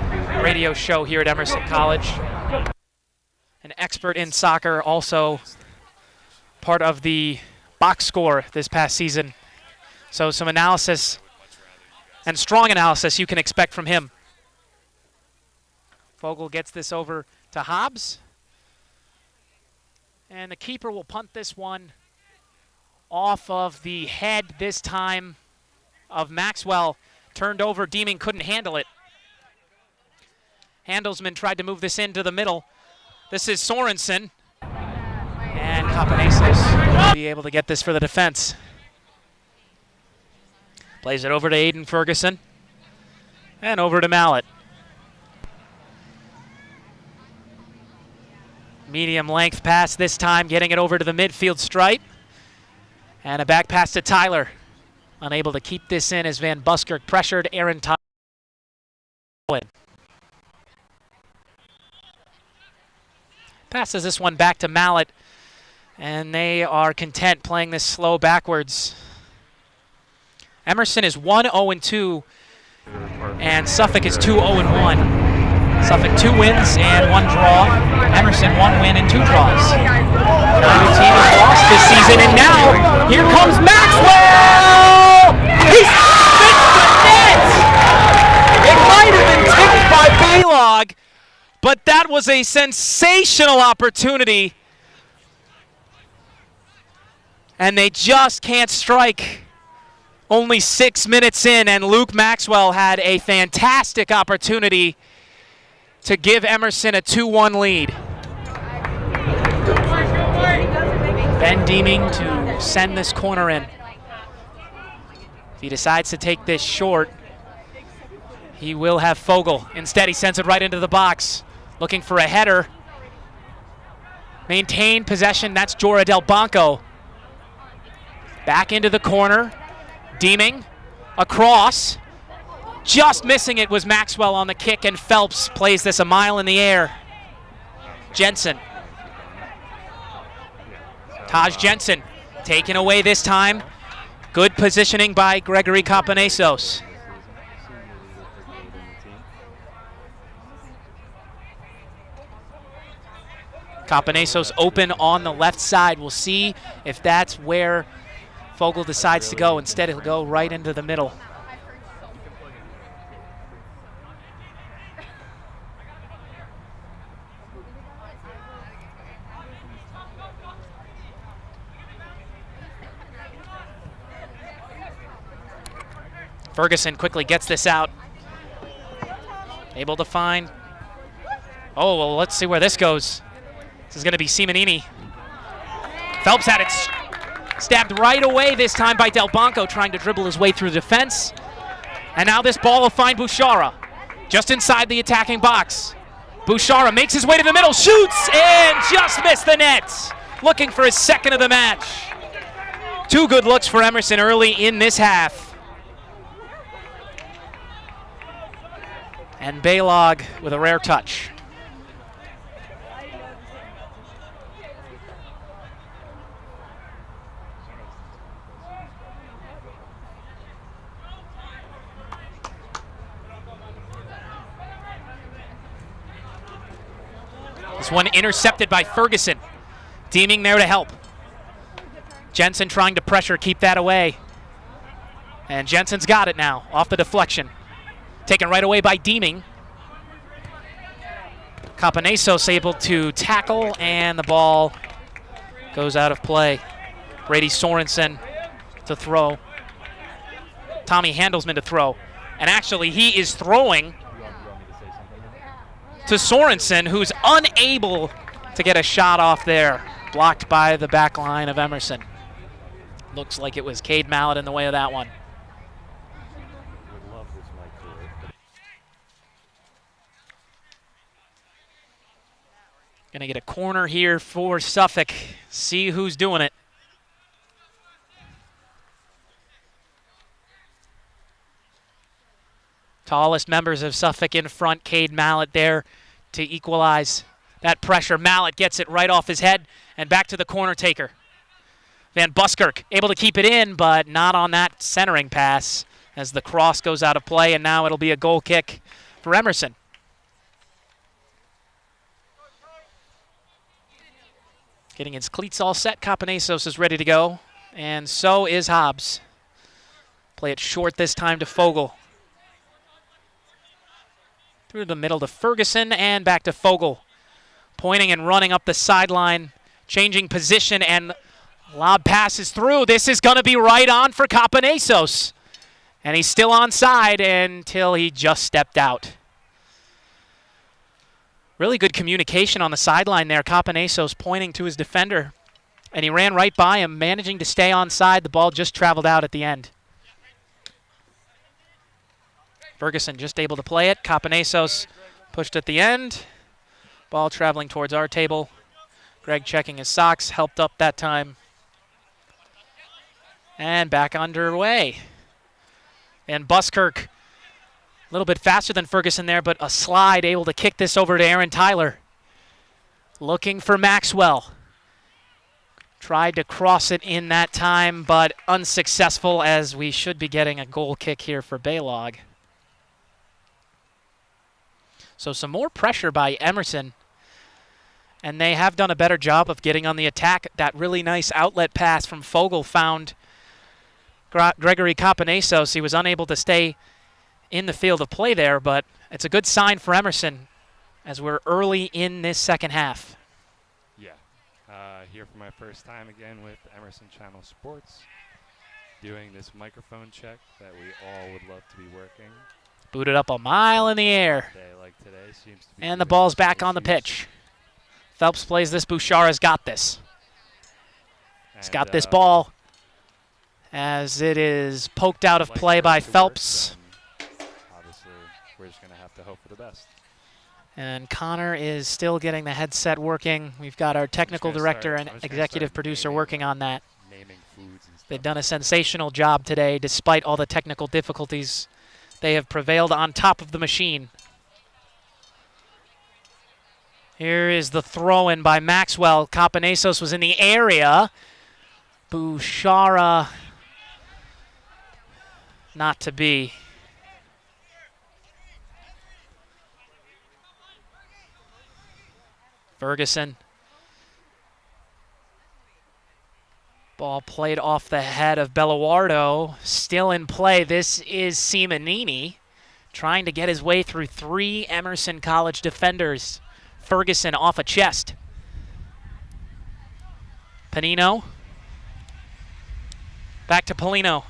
radio show here at Emerson College. An expert in soccer, also part of the box score this past season. So some analysis and strong analysis you can expect from him. Vogel gets this over to Hobbs. And the keeper will punt this one off of the head this time of Maxwell. Turned over, Deeming couldn't handle it. Handelsman tried to move this into the middle. This is Sorensen. And Capanesos will be able to get this for the defense. Plays it over to Aidan Ferguson. And over to Mallet. Medium length pass this time, getting it over to the midfield stripe. And a back pass to Tyler. Unable to keep this in as Van Buskirk pressured Aaron Tyler. Passes this one back to Mallet And they are content playing this slow backwards. Emerson is 1-0-2, and Suffolk is 2-0-1. Suffolk 2 wins and 1 draw. Emerson 1 win and 2 draws. Neither team has lost this season, and now here comes Maxwell! He spits the net! It might have been tipped by Baylog, but that was a sensational opportunity. And they just can't strike. Only 6 minutes in, and Luke Maxwell had a fantastic opportunity to give Emerson a 2-1 lead. Ben Deeming to send this corner in. If he decides to take this short, he will have Fogel. Instead, he sends it right into the box, looking for a header. Maintain possession, that's Jora Del Banco. Back into the corner, Deeming, across. Just missing it was Maxwell on the kick, and Phelps plays this a mile in the air. Jensen. Taj Jensen taken away this time. Good positioning by Gregory Capanesos. Capanesos open on the left side. We'll see if that's where Fogel decides to go. Instead, he'll go right into the middle. Ferguson quickly gets this out. Able to find. Oh, well, let's see where this goes. This is going to be Simonini. Phelps had it stabbed right away this time by Del Banco, trying to dribble his way through the defense. And now this ball will find Bouchara, just inside the attacking box. Bouchara makes his way to the middle, shoots, and just missed the net. Looking for his second of the match. 2 good looks for Emerson early in this half. And Baylog with a rare touch. This one intercepted by Ferguson. Deeming there to help. Jensen trying to pressure, keep that away. And Jensen's got it now, off the deflection. Taken right away by Deeming. Capanesos able to tackle, and the ball goes out of play. Brady Sorensen to throw. Tommy Handelsman to throw. And actually, he is throwing to Sorensen, who's unable to get a shot off there. Blocked by the back line of Emerson. Looks like it was Cade Mallett in the way of that one. Gonna get a corner here for Suffolk. See who's doing it. Tallest members of Suffolk in front. Cade Mallett there to equalize that pressure. Mallett gets it right off his head and back to the corner taker. Van Buskirk able to keep it in, but not on that centering pass as the cross goes out of play, and now it'll be a goal kick for Emerson. Getting his cleats all set. Capanesos is ready to go, and so is Hobbs. Play it short this time to Fogel. Through the middle to Ferguson and back to Fogel. Pointing and running up the sideline, changing position, and lob passes through. This is going to be right on for Capanesos. And he's still onside until he just stepped out. Really good communication on the sideline there. Capanesos pointing to his defender. And he ran right by him, managing to stay onside. The ball just traveled out at the end. Ferguson just able to play it. Capanesos pushed at the end. Ball traveling towards our table. Greg checking his socks, helped up that time. And back underway. And Buskirk, a little bit faster than Ferguson there, but a slide, able to kick this over to Aaron Tyler. Looking for Maxwell. Tried to cross it in that time, but unsuccessful, as we should be getting a goal kick here for Baylog. So some more pressure by Emerson, and they have done a better job of getting on the attack. That really nice outlet pass from Fogel found Gregory Capanesos. He was unable to stay in the field of play there, but it's a good sign for Emerson as we're early in this second half. Yeah. Here for my first time again with Emerson Channel Sports, doing this microphone check that we all would love to be working. Booted up a mile in the air. Day like today seems to be And the ball's back on the pitch. Phelps plays this. Bouchara's got this. He's got this ball as it is poked out of play by Phelps. Obviously, we're just going to have to hope for the best. And Connor is still getting the headset working. We've got our technical director and executive producer working on that. Naming foods and stuff. They've done a sensational job today, despite all the technical difficulties. They have prevailed on top of the machine. Here is the throw-in by Maxwell. Capanesos was in the area. Bouchara not to be. Ferguson. Ball played off the head of Belluardo. Still in play. This is Simonini trying to get his way through 3 Emerson College defenders. Ferguson off a chest. Panino. Back to Polino.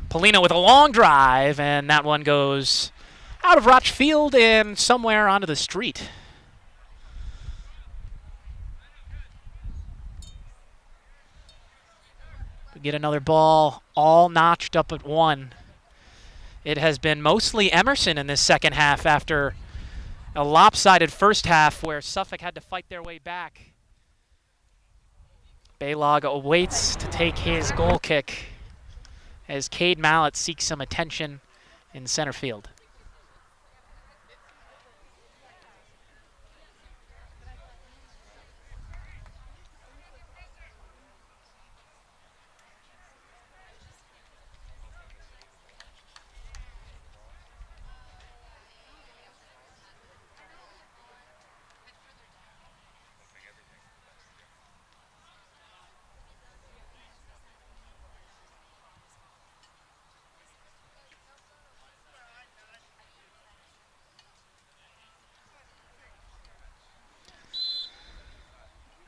Polino with a long drive, and that one goes out of Rotch Field and somewhere onto the street. We get another ball all notched up at 1. It has been mostly Emerson in this second half after a lopsided first half where Suffolk had to fight their way back. Baylog awaits to take his goal kick as Cade Mallett seeks some attention in center field.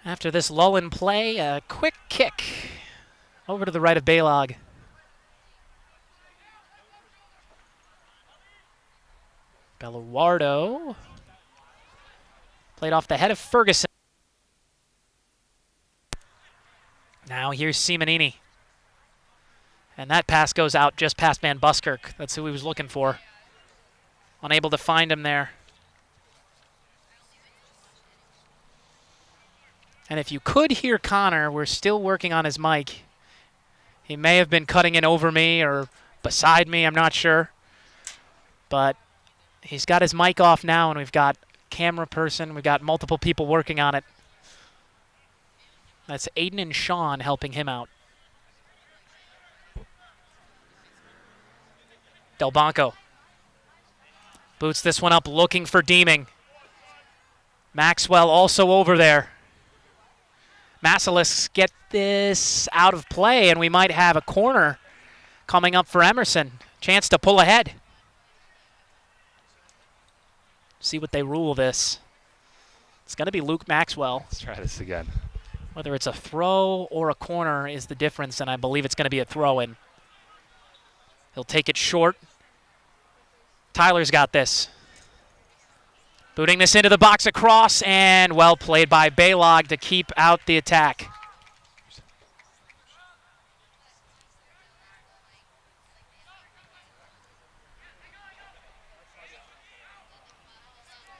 After this lull in play, a quick kick over to the right of Baylog. Belluardo played off the head of Ferguson. Now here's Simonini. And that pass goes out just past Van Buskirk. That's who he was looking for. Unable to find him there. And if you could hear Connor, we're still working on his mic. He may have been cutting in over me or beside me, I'm not sure. But he's got his mic off now, and we've got camera person, we've got multiple people working on it. That's Aidan and Sean helping him out. Del Banco boots this one up, looking for Deeming. Maxwell also over there. Masalis get this out of play, and we might have a corner coming up for Emerson. Chance to pull ahead. See what they rule this. It's going to be Luke Maxwell. Let's try this again. Whether it's a throw or a corner is the difference, and I believe it's going to be a throw-in. He'll take it short. Tyler's got this. Booting this into the box across, and well played by Baylog to keep out the attack.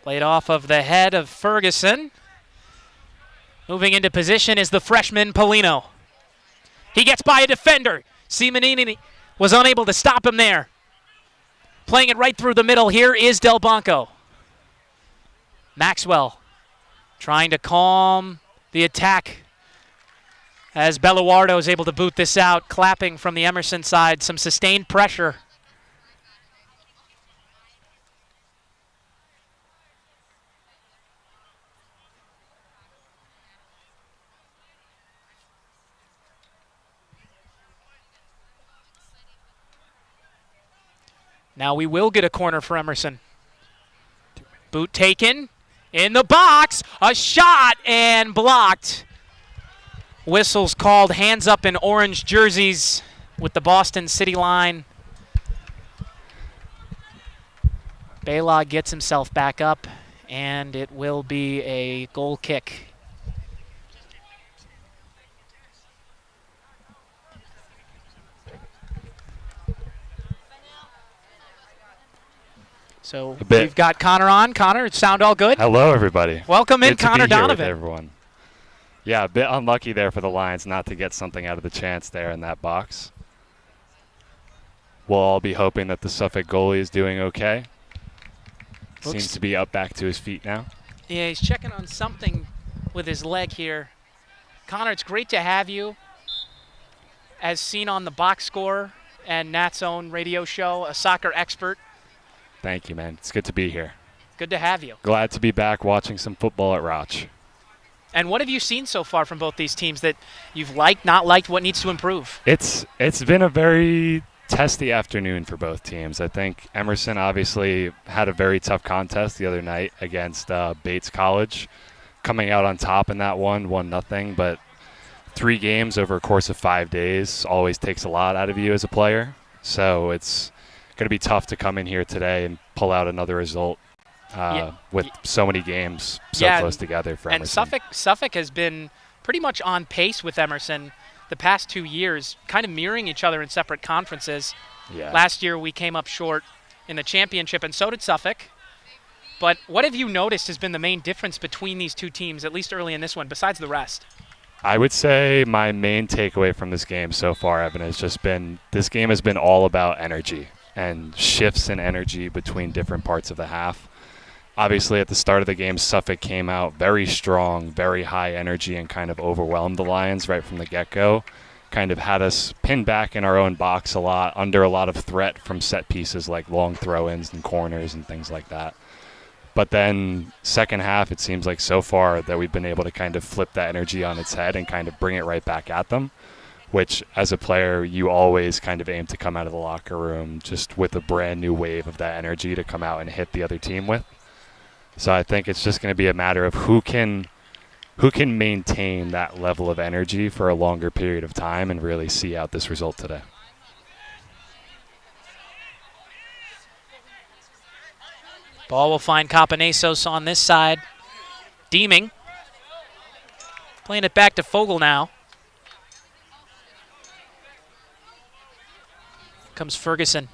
Played off of the head of Ferguson. Moving into position is the freshman Polino. He gets by a defender. Simonini was unable to stop him there. Playing it right through the middle here is Del Banco. Maxwell trying to calm the attack as Belluardo is able to boot this out, clapping from the Emerson side, some sustained pressure. Now we will get a corner for Emerson. Boot taken, in the box, a shot and blocked. Whistles called, hands up in orange jerseys with the Boston City line. Baylaw gets himself back up, and it will be a goal kick. So we've got Connor on. Connor, sound all good? Hello, everybody. Welcome in, Good to Connor be here Donovan. with everyone. Yeah, a bit unlucky there for the Lions not to get something out of the chance there in that box. We'll all be hoping that the Suffolk goalie is doing okay. Seems to be up back to his feet now. Yeah, he's checking on something with his leg here. Connor, it's great to have you. As seen on the box score and Nat's own radio show, a soccer expert. Thank you, man. It's good to be here. Good to have you. Glad to be back watching some football at Rotch. And what have you seen so far from both these teams that you've liked, not liked, what needs to improve? It's been a very testy afternoon for both teams. I think Emerson obviously had a very tough contest the other night against Bates College, coming out on top in that 1-0, but 3 games over a course of 5 days always takes a lot out of you as a player. So it's going to be tough to come in here today and pull out another result with so many games so close together for Emerson. And Suffolk has been pretty much on pace with Emerson the past 2 years, kind of mirroring each other in separate conferences. Yeah. Last year we came up short in the championship, and so did Suffolk. But what have you noticed has been the main difference between these two teams, at least early in this one, besides the rest? I would say my main takeaway from this game so far, Evan, has just been this game has been all about energy and shifts in energy between different parts of the half. Obviously, at the start of the game, Suffolk came out very strong, very high energy, and kind of overwhelmed the Lions right from the get-go. Kind of had us pinned back in our own box a lot, under a lot of threat from set pieces like long throw-ins and corners and things like that. But then second half, it seems like so far that we've been able to kind of flip that energy on its head and kind of bring it right back at them, which as a player, you always kind of aim to come out of the locker room just with a brand new wave of that energy to come out and hit the other team with. So I think it's just going to be a matter of who can maintain that level of energy for a longer period of time and really see out this result today. Ball will find Capanesos on this side. Deeming. Playing it back to Fogel now. Comes Ferguson.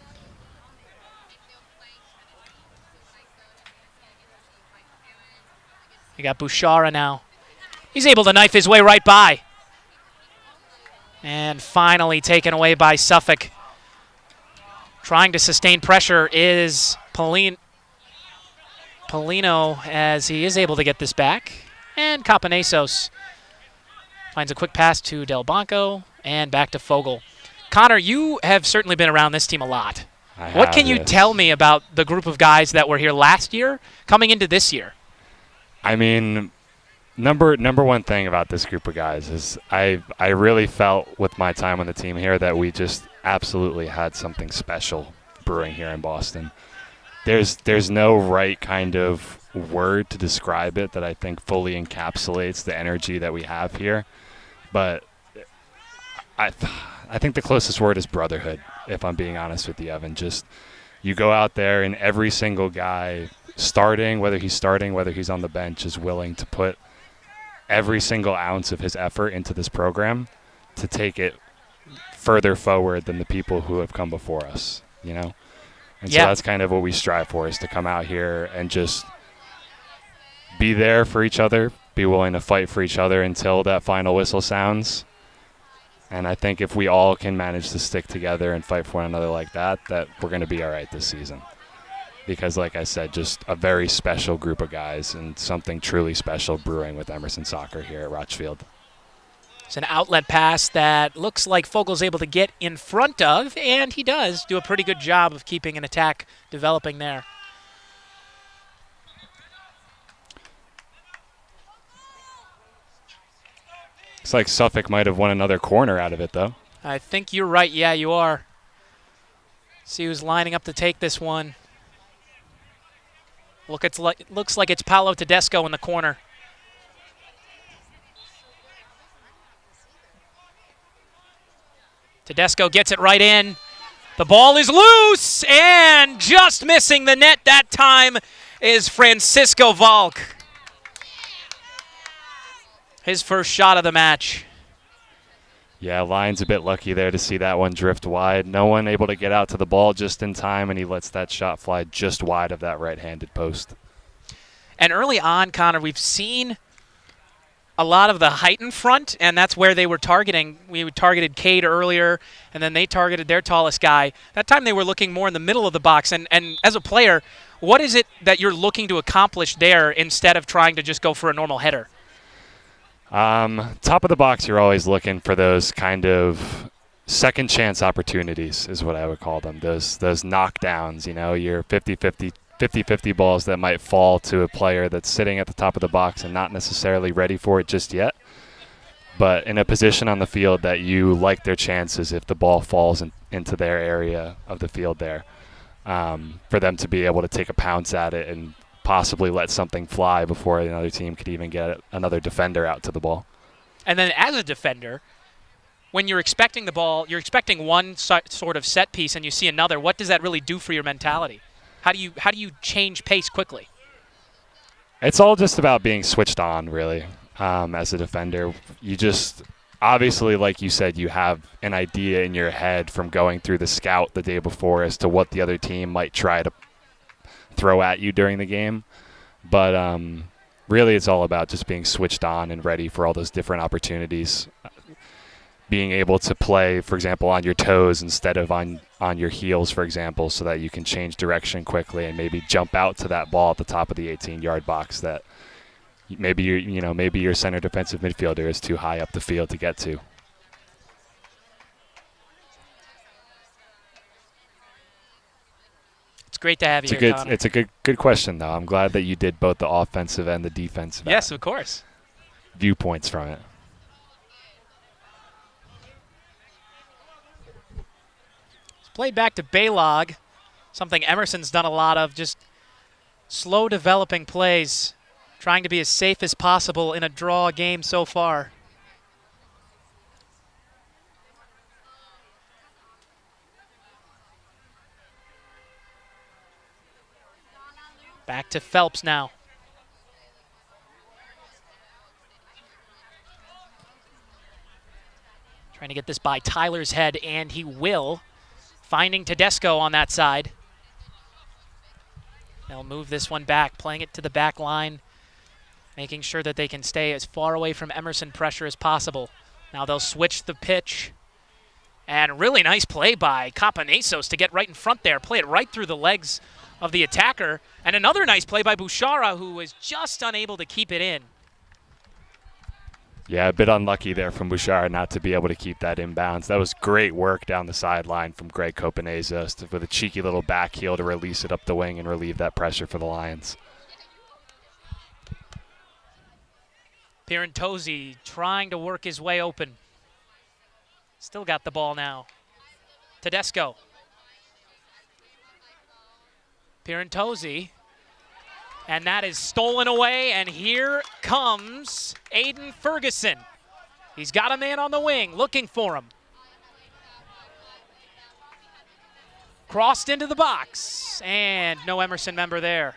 You got Bouchara now. He's able to knife his way right by. And finally taken away by Suffolk. Trying to sustain pressure is Polino as he is able to get this back. And Capanesos finds a quick pass to Del Banco and back to Fogel. Connor, you have certainly been around this team a lot. What can you tell me about the group of guys that were here last year coming into this year? I mean, number one thing about this group of guys is I really felt with my time on the team here that we just absolutely had something special brewing here in Boston. There's no right kind of word to describe it that I think fully encapsulates the energy that we have here, but I think the closest word is brotherhood, if I'm being honest with you, Evan. Just you go out there and every single guy whether he's on the bench, is willing to put every single ounce of his effort into this program to take it further forward than the people who have come before us, you know? And so that's kind of what we strive for, is to come out here and just be there for each other, be willing to fight for each other until that final whistle sounds. And I think if we all can manage to stick together and fight for one another like that, that we're going to be all right this season. because, like I said, just a very special group of guys and something truly special brewing with Emerson soccer here at Rotch Field. It's an outlet pass that looks like Fogel's able to get in front of, and he does do a pretty good job of keeping an attack developing there. Looks like Suffolk might have won another corner out of it, though. I think you're right. Yeah, you are. See who's lining up to take this one. Looks like it's Paolo Tedesco in the corner. Tedesco gets it right in. The ball is loose, and just missing the net that time is Francisco Valk. His first shot of the match. Yeah, Lions a bit lucky there to see that one drift wide. No one able to get out to the ball just in time, and he lets that shot fly just wide of that right-handed post. And early on, Connor, we've seen a lot of the height in front, and that's where they were targeting. We targeted Cade earlier, and then they targeted their tallest guy. That time they were looking more in the middle of the box. And as a player, what is it that you're looking to accomplish there instead of trying to just go for a normal header? Top of the box, you're always looking for those kind of second chance opportunities is what I would call them. Those knockdowns, your 50-50 balls that might fall to a player that's sitting at the top of the box and not necessarily ready for it just yet, but in a position on the field that you like their chances if the ball falls into their area of the field there, for them to be able to take a pounce at it and possibly let something fly before another team could even get another defender out to the ball. And then as a defender, when you're expecting the ball, you're expecting one sort of set piece and you see another, what does that really do for your mentality? How do you change pace quickly? It's all just about being switched on, really. As a defender, you just obviously, like you said, you have an idea in your head from going through the scout the day before as to what the other team might try to throw at you during the game. But really it's all about just being switched on and ready for all those different opportunities. Being able to play, for example, on your toes instead of on your heels, for example, so that you can change direction quickly and maybe jump out to that ball at the top of the 18-yard box that maybe your center defensive midfielder is too high up the field to get to. It's great to have you here, Connor. It's a good question, though. I'm glad that you did both the offensive and the defensive. Yes, of course. Viewpoints from it. It's played back to Baylog, something Emerson's done a lot of, just slow developing plays, trying to be as safe as possible in a draw game so far. Back to Phelps now. Trying to get this by Tyler's head, and he will. Finding Tedesco on that side. They'll move this one back, playing it to the back line, making sure that they can stay as far away from Emerson pressure as possible. Now they'll switch the pitch. And really nice play by Capanesos to get right in front there, play it right through the legs of the attacker. And another nice play by Bouchara, who was just unable to keep it in. Yeah, a bit unlucky there from Bouchara not to be able to keep that inbounds. That was great work down the sideline from Greg Capanesos with a cheeky little back heel to release it up the wing and relieve that pressure for the Lions. Pirantozzi trying to work his way open. Still got the ball now. Tedesco. Pirantozzi. And that is stolen away, and here comes Aidan Ferguson. He's got a man on the wing looking for him. Crossed into the box, and no Emerson member there.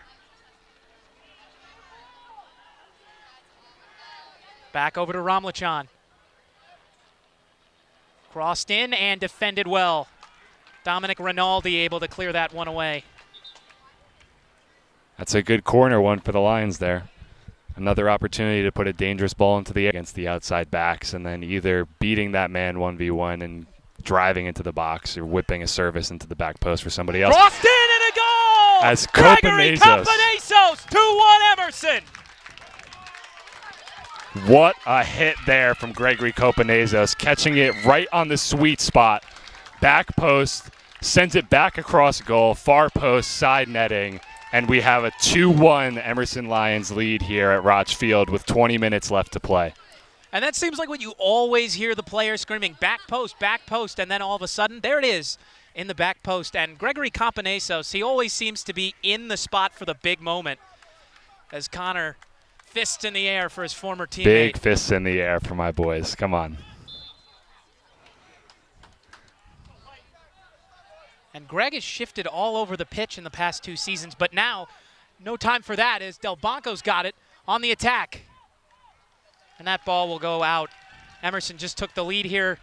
Back over to Ramlachan. Crossed in and defended well. Dominic Rinaldi able to clear that one away. That's a good corner one for the Lions there. Another opportunity to put a dangerous ball into the air against the outside backs and then either beating that man 1v1 and driving into the box or whipping a service into the back post for somebody else. Crossed in and a as Gregory Copenazos. Copenazos, 2-1 Emerson. What a hit there from Gregory Copenazos, catching it right on the sweet spot. Back post, sends it back across goal, far post, side netting, and we have a 2-1 Emerson Lions lead here at Rotch Field with 20 minutes left to play. And that seems like what you always hear the players screaming, back post, and then all of a sudden, there it is in the back post. And Gregory Copenazos, he always seems to be in the spot for the big moment as Connor fists in the air for his former teammate. Big fists in the air for my boys. Come on. And Greg has shifted all over the pitch in the past 2 seasons, but now no time for that as Del Banco's got it on the attack. And that ball will go out. Emerson just took the lead here,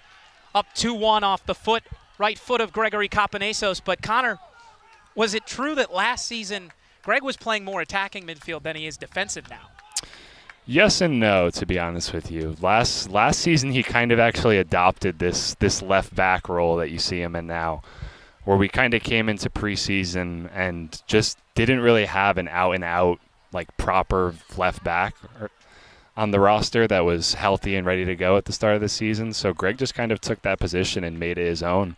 up 2-1 off the right foot of Gregory Copenazos. But Connor, was it true that last season Greg was playing more attacking midfield than he is defensive now? Yes and no, to be honest with you. Last season, he kind of actually adopted this left back role that you see him in now, where we kind of came into preseason and just didn't really have an out-and-out, like, proper left back on the roster that was healthy and ready to go at the start of the season. So Greg just kind of took that position and made it his own.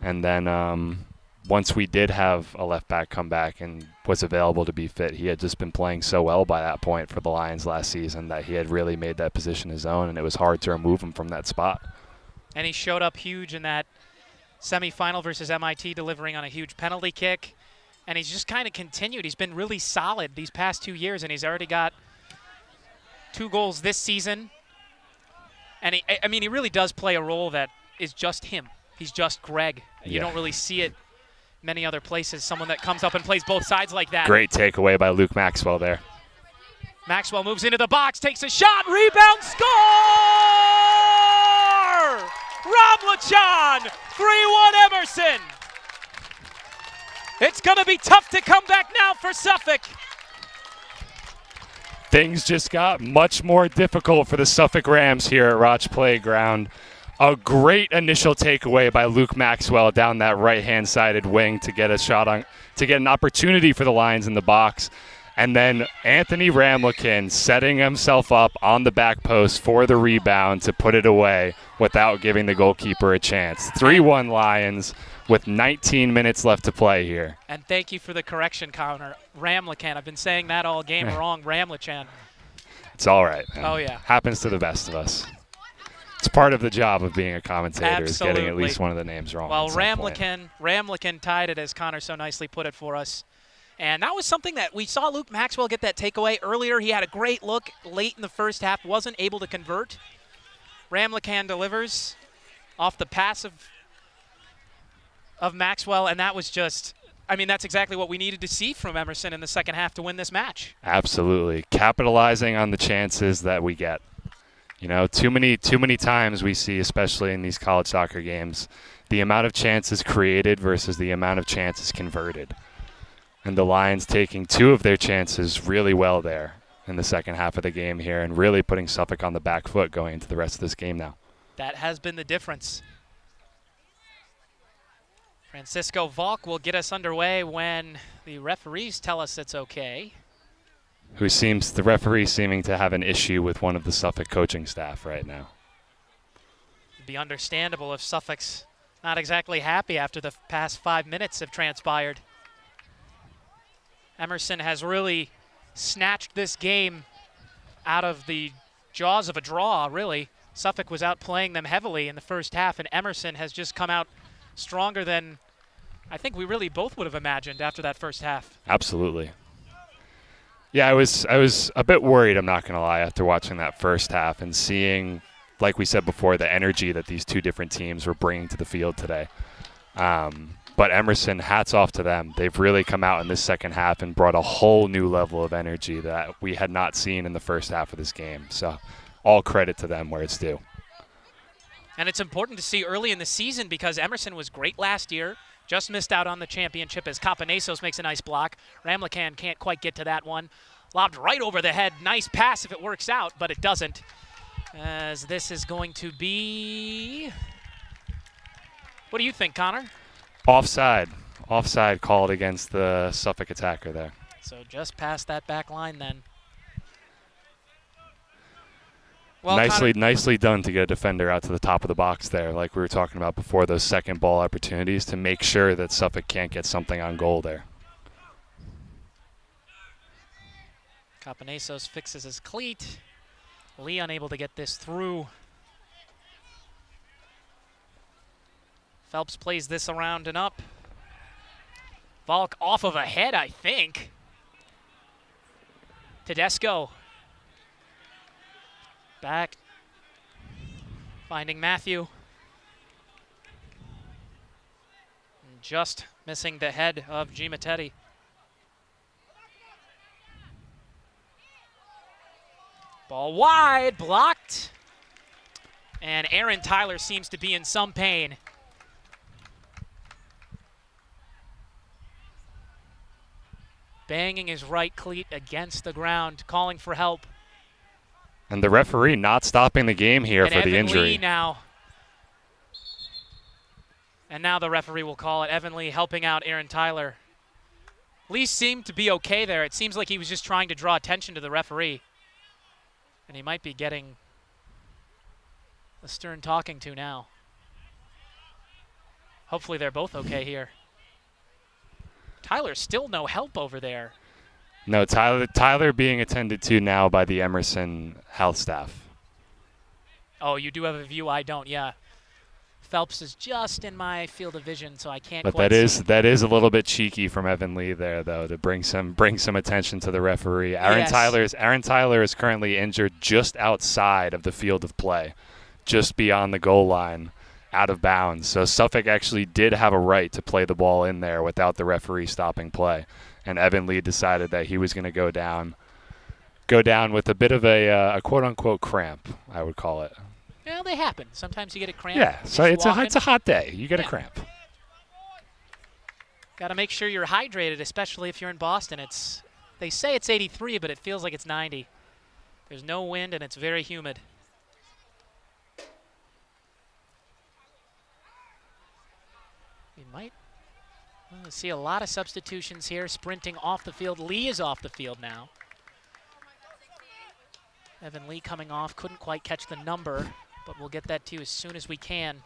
And then once we did have a left back come back and was available to be fit, he had just been playing so well by that point for the Lions last season that he had really made that position his own, and it was hard to remove him from that spot. And he showed up huge in that semifinal versus MIT, delivering on a huge penalty kick. And he's just kind of continued. He's been really solid these past 2 years, and he's already got 2 goals this season. And he really does play a role that is just him. He's just Greg. You don't really see it many other places, someone that comes up and plays both sides like that. Great takeaway by Luke Maxwell there. Maxwell moves into the box, takes a shot, rebound, score! Ramlachan, 3-1 Emerson. It's going to be tough to come back now for Suffolk. Things just got much more difficult for the Suffolk Rams here at Rotch Playground. A great initial takeaway by Luke Maxwell down that right-hand-sided wing to get a shot on, to get an opportunity for the Lions in the box. And then Anthony Ramlakin setting himself up on the back post for the rebound to put it away without giving the goalkeeper a chance. 3-1 Lions with 19 minutes left to play here. And thank you for the correction, Connor. Ramlakan. I've been saying that all game wrong. Ramlachan. It's all right, man. Oh, yeah. Happens to the best of us. It's part of the job of being a commentator, Absolutely. is getting at least one of the names wrong. Well, Ramlakan tied it, as Connor so nicely put it for us. And that was something that we saw Luke Maxwell get that takeaway earlier. He had a great look late in the first half, wasn't able to convert. Ramlakan delivers off the pass of Maxwell, and that was just, that's exactly what we needed to see from Emerson in the second half to win this match. Absolutely. Capitalizing on the chances that we get. You know, too many times we see, especially in these college soccer games, the amount of chances created versus the amount of chances converted. And the Lions taking 2 of their chances really well there in the second half of the game here and really putting Suffolk on the back foot going into the rest of this game now. That has been the difference. Francisco Valk will get us underway when the referees tell us it's okay. The referee seeming to have an issue with one of the Suffolk coaching staff right now. It'd be understandable if Suffolk's not exactly happy after the past 5 minutes have transpired. Emerson has really snatched this game out of the jaws of a draw, really. Suffolk was outplaying them heavily in the first half, and Emerson has just come out stronger than I think we really both would have imagined after that first half. Absolutely. Yeah, I was a bit worried, I'm not going to lie, after watching that first half and seeing, like we said before, the energy that these 2 different teams were bringing to the field today. But Emerson, hats off to them. They've really come out in this second half and brought a whole new level of energy that we had not seen in the first half of this game. So all credit to them where it's due. And it's important to see early in the season because Emerson was great last year, just missed out on the championship as Copenazos makes a nice block. Ramlakan can't quite get to that one. Lobbed right over the head. Nice pass if it works out, but it doesn't. As this is going to be... What do you think, Connor? Offside. offside called against the Suffolk attacker there. So just past that back line then. Well, nicely done to get a defender out to the top of the box there, like we were talking about before, those second ball opportunities to make sure that Suffolk can't get something on goal there. Capanesos fixes his cleat. Lee unable to get this through. Phelps plays this around and up. Volk off of a head, I think. Tedesco. Back. Finding Matthew. And just missing the head of Gimattetti. Ball wide, blocked. And Aaron Tyler seems to be in some pain. Banging his right cleat against the ground, calling for help. And the referee not stopping the game here for the injury. Lee now. And now the referee will call it. Evan Lee helping out Aaron Tyler. Lee seemed to be okay there. It seems like he was just trying to draw attention to the referee. And he might be getting a stern talking to now. Hopefully they're both okay here. Tyler, still no help over there. No, Tyler being attended to now by the Emerson health staff. Oh, you do have a view, I don't, yeah. Phelps is just in my field of vision, so I can't But quite see. that is a little bit cheeky from Evan Lee there, though, to bring some attention to the referee. Aaron Tyler is currently injured just outside of the field of play, just beyond the goal line, out of bounds. So Suffolk actually did have a right to play the ball in there without the referee stopping play. And Evan Lee decided that he was going to go down with a bit of a quote-unquote cramp, I would call it. Well, they happen. Sometimes you get a cramp. Yeah, so it's a hot day. You get a cramp. Got to make sure you're hydrated, especially if you're in Boston. They say it's 83, but it feels like it's 90. There's no wind, and it's very humid. We might see a lot of substitutions here, sprinting off the field. Lee is off the field now. Evan Lee coming off, couldn't quite catch the number, but we'll get that to you as soon as we can.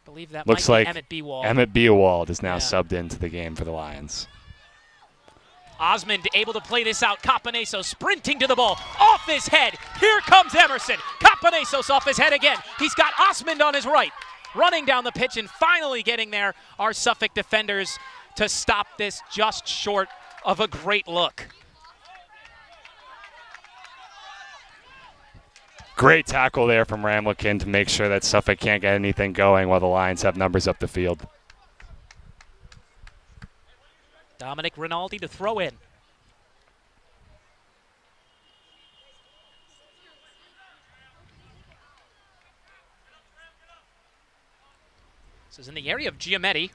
I believe that Looks might like be Emmett Bewald. Emmett Bewald is now subbed into the game for the Lions. Osmond able to play this out. Capanesos sprinting to the ball. Off his head. Here comes Emerson. Capanesos off his head again. He's got Osmond on his right. Running down the pitch and finally getting there are Suffolk defenders to stop this just short of a great look. Great tackle there from Ramlikin to make sure that Suffolk can't get anything going while the Lions have numbers up the field. Dominic Rinaldi to throw in. This is in the area of Giametti.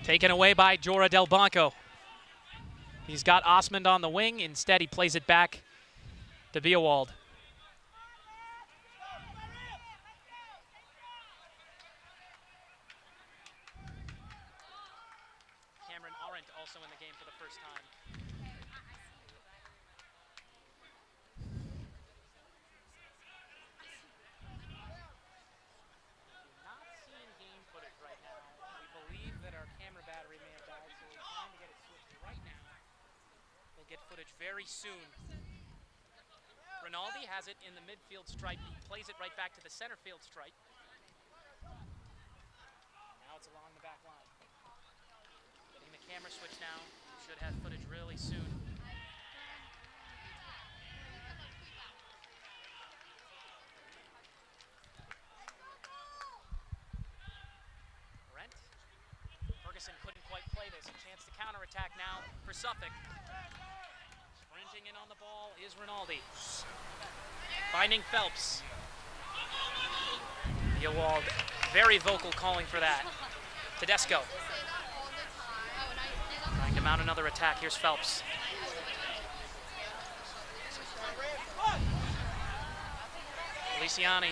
Taken away by Jora Del Banco. He's got Osmond on the wing. Instead, he plays it back to Beowald. Cameron Arendt also in the game for the first time. Not seeing game footage right now. We believe that our camera battery may have died, so we're trying to get it switched right now. We'll get footage very soon. Rinaldi has it in the midfield stripe. He plays it right back to the center field stripe. Now it's along the back line. Getting the camera switch now. Should have footage really soon. Brent. Ferguson couldn't quite play this. A chance to counterattack now for Suffolk. Sprinting in on the ball is Rinaldi. Finding Phelps. Beowald very vocal calling for that. Tedesco. Trying to mount another attack. Here's Phelps. Feliciani.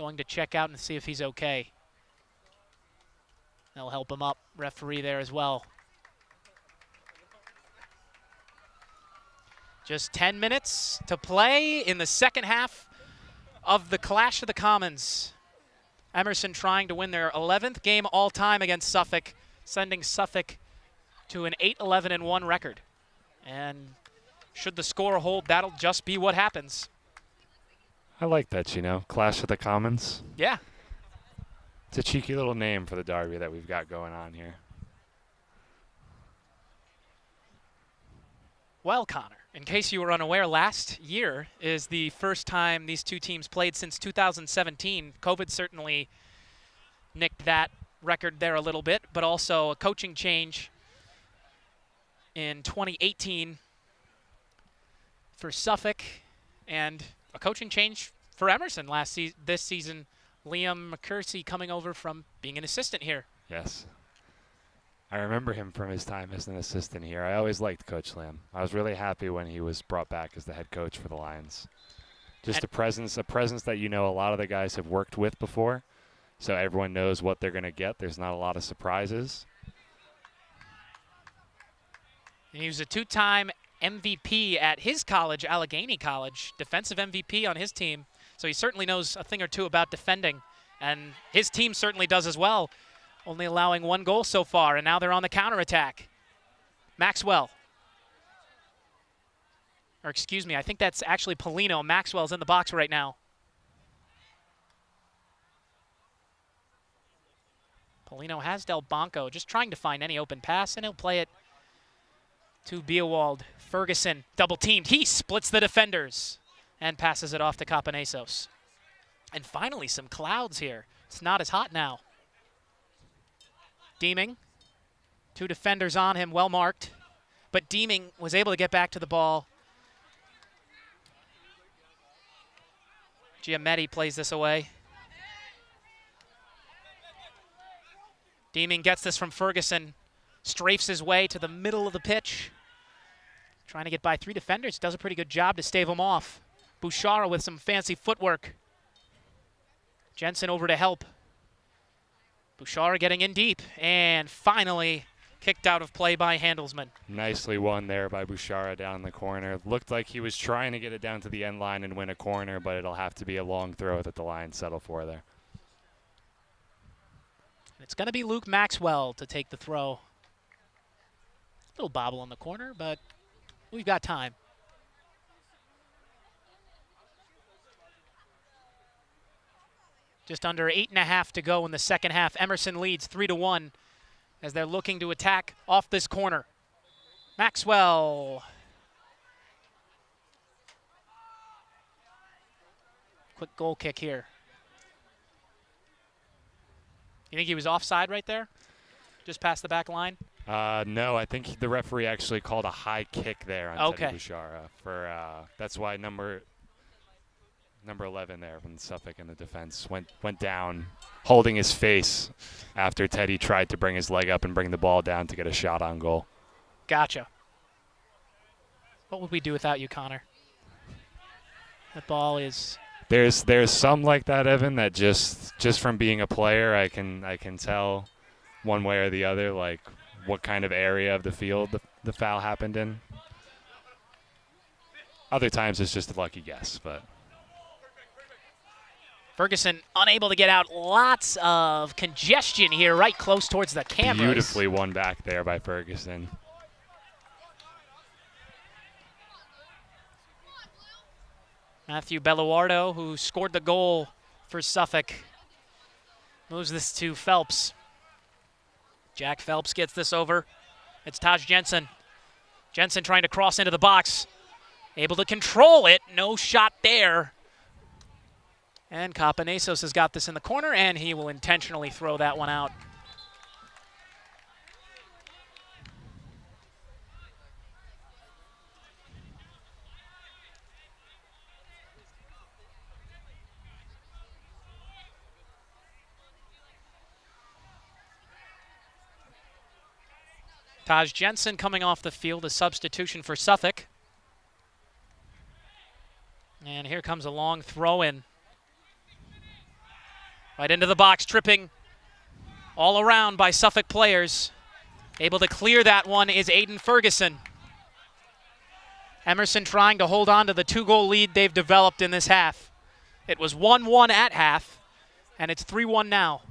going to check out and see if he's okay. They'll help him up. Referee there as well. Just 10 minutes to play in the second half of the Clash of the Commons. Emerson trying to win their 11th game all-time against Suffolk, sending Suffolk to an 8-11-1 record. And should the score hold, that'll just be what happens. I like that, Clash of the Commons. Yeah. It's a cheeky little name for the derby that we've got going on here. Well, Connor, in case you were unaware, last year is the first time these two teams played since 2017. COVID certainly nicked that record there a little bit, but also a coaching change in 2018 for Suffolk and a coaching change for Emerson this season. Liam McCursey coming over from being an assistant here. Yes. I remember him from his time as an assistant here. I always liked Coach Liam. I was really happy when he was brought back as the head coach for the Lions. Just a presence that a lot of the guys have worked with before, so everyone knows what they're going to get. There's not a lot of surprises. And he was a two-time MVP at his college, Allegheny College, defensive MVP on his team. So he certainly knows a thing or two about defending, and his team certainly does as well, only allowing 1 goal so far, and now they're on the counterattack. Maxwell. Or excuse me, I think that's actually Polino. Maxwell's in the box right now. Polino has Del Banco, just trying to find any open pass, and he'll play it to Beowald. Ferguson double-teamed. He splits the defenders and passes it off to Capanesos. And finally, some clouds here. It's not as hot now. Deeming. 2 defenders on him, well marked. But Deeming was able to get back to the ball. Giametti plays this away. Deeming gets this from Ferguson. Strafes his way to the middle of the pitch. Trying to get by 3 defenders. Does a pretty good job to stave them off. Bouchara with some fancy footwork. Jensen over to help. Bouchara getting in deep. And finally kicked out of play by Handelsman. Nicely won there by Bouchara down the corner. Looked like he was trying to get it down to the end line and win a corner, but it'll have to be a long throw that the Lions settle for there. It's going to be Luke Maxwell to take the throw. Little bobble in the corner, but we've got time. Just under 8.5 to go in the second half. Emerson leads 3-1 as they're looking to attack off this corner. Maxwell. Quick goal kick here. You think he was offside right there? Just past the back line? No, I think the referee actually called a high kick there on Okay. Teddy Bouchara. That's why number 11 there from Suffolk in the defense went down, holding his face after Teddy tried to bring his leg up and bring the ball down to get a shot on goal. Gotcha. What would we do without you, Connor? That ball is... There's some like that, Evan, that just from being a player, I can tell one way or the other, like what kind of area of the field the foul happened in. Other times it's just a lucky guess, but... Ferguson unable to get out. Lots of congestion here right close towards the cameras. Beautifully won back there by Ferguson. Matthew Belluardo, who scored the goal for Suffolk, moves this to Phelps. Jack Phelps gets this over. It's Taj Jensen. Jensen trying to cross into the box. Able to control it. No shot there. And Capanesos has got this in the corner, and he will intentionally throw that one out. Taj Jensen coming off the field, a substitution for Suffolk. And here comes a long throw-in. Right into the box, tripping all around by Suffolk players. Able to clear that one is Aidan Ferguson. Emerson trying to hold on to the 2-goal lead they've developed in this half. It was 1-1 at half, and it's 3-1 now.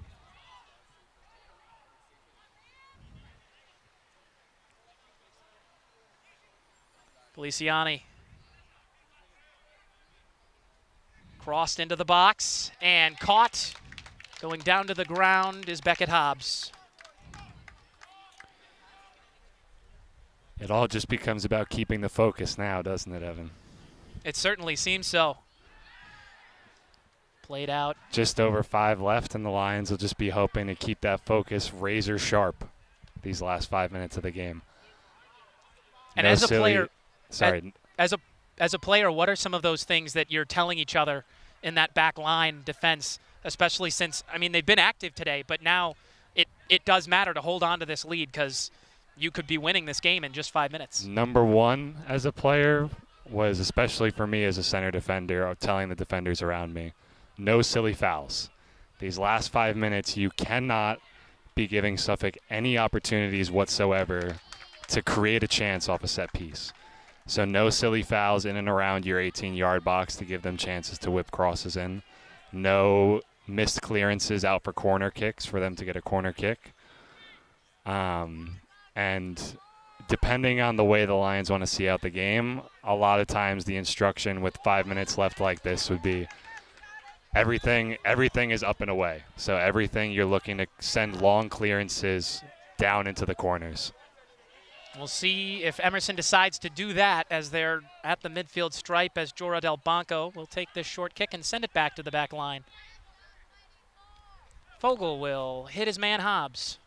Feliciani crossed into the box and caught. Going down to the ground is Beckett Hobbs. It all just becomes about keeping the focus now, doesn't it, Evan? It certainly seems so. Played out. Just over 5 left, and the Lions will just be hoping to keep that focus razor sharp these last 5 minutes of the game. And as a player, sorry. As a player, what are some of those things that you're telling each other in that back line defense, especially since, I mean, they've been active today, but now it does matter to hold on to this lead because you could be winning this game in just 5 minutes. Number one as a player was, especially for me as a center defender, telling the defenders around me, no silly fouls. These last 5 minutes, you cannot be giving Suffolk any opportunities whatsoever to create a chance off a set piece. So no silly fouls in and around your 18-yard box to give them chances to whip crosses in. No missed clearances out for corner kicks for them to get a corner kick. And depending on the way the Lions want to see out the game, a lot of times the instruction with 5 minutes left like this would be everything is up and away. So everything you're looking to send long clearances down into the corners. We'll see if Emerson decides to do that as they're at the midfield stripe as Jora Del Banco will take this short kick and send it back to the back line. Fogel will hit his man Hobbs.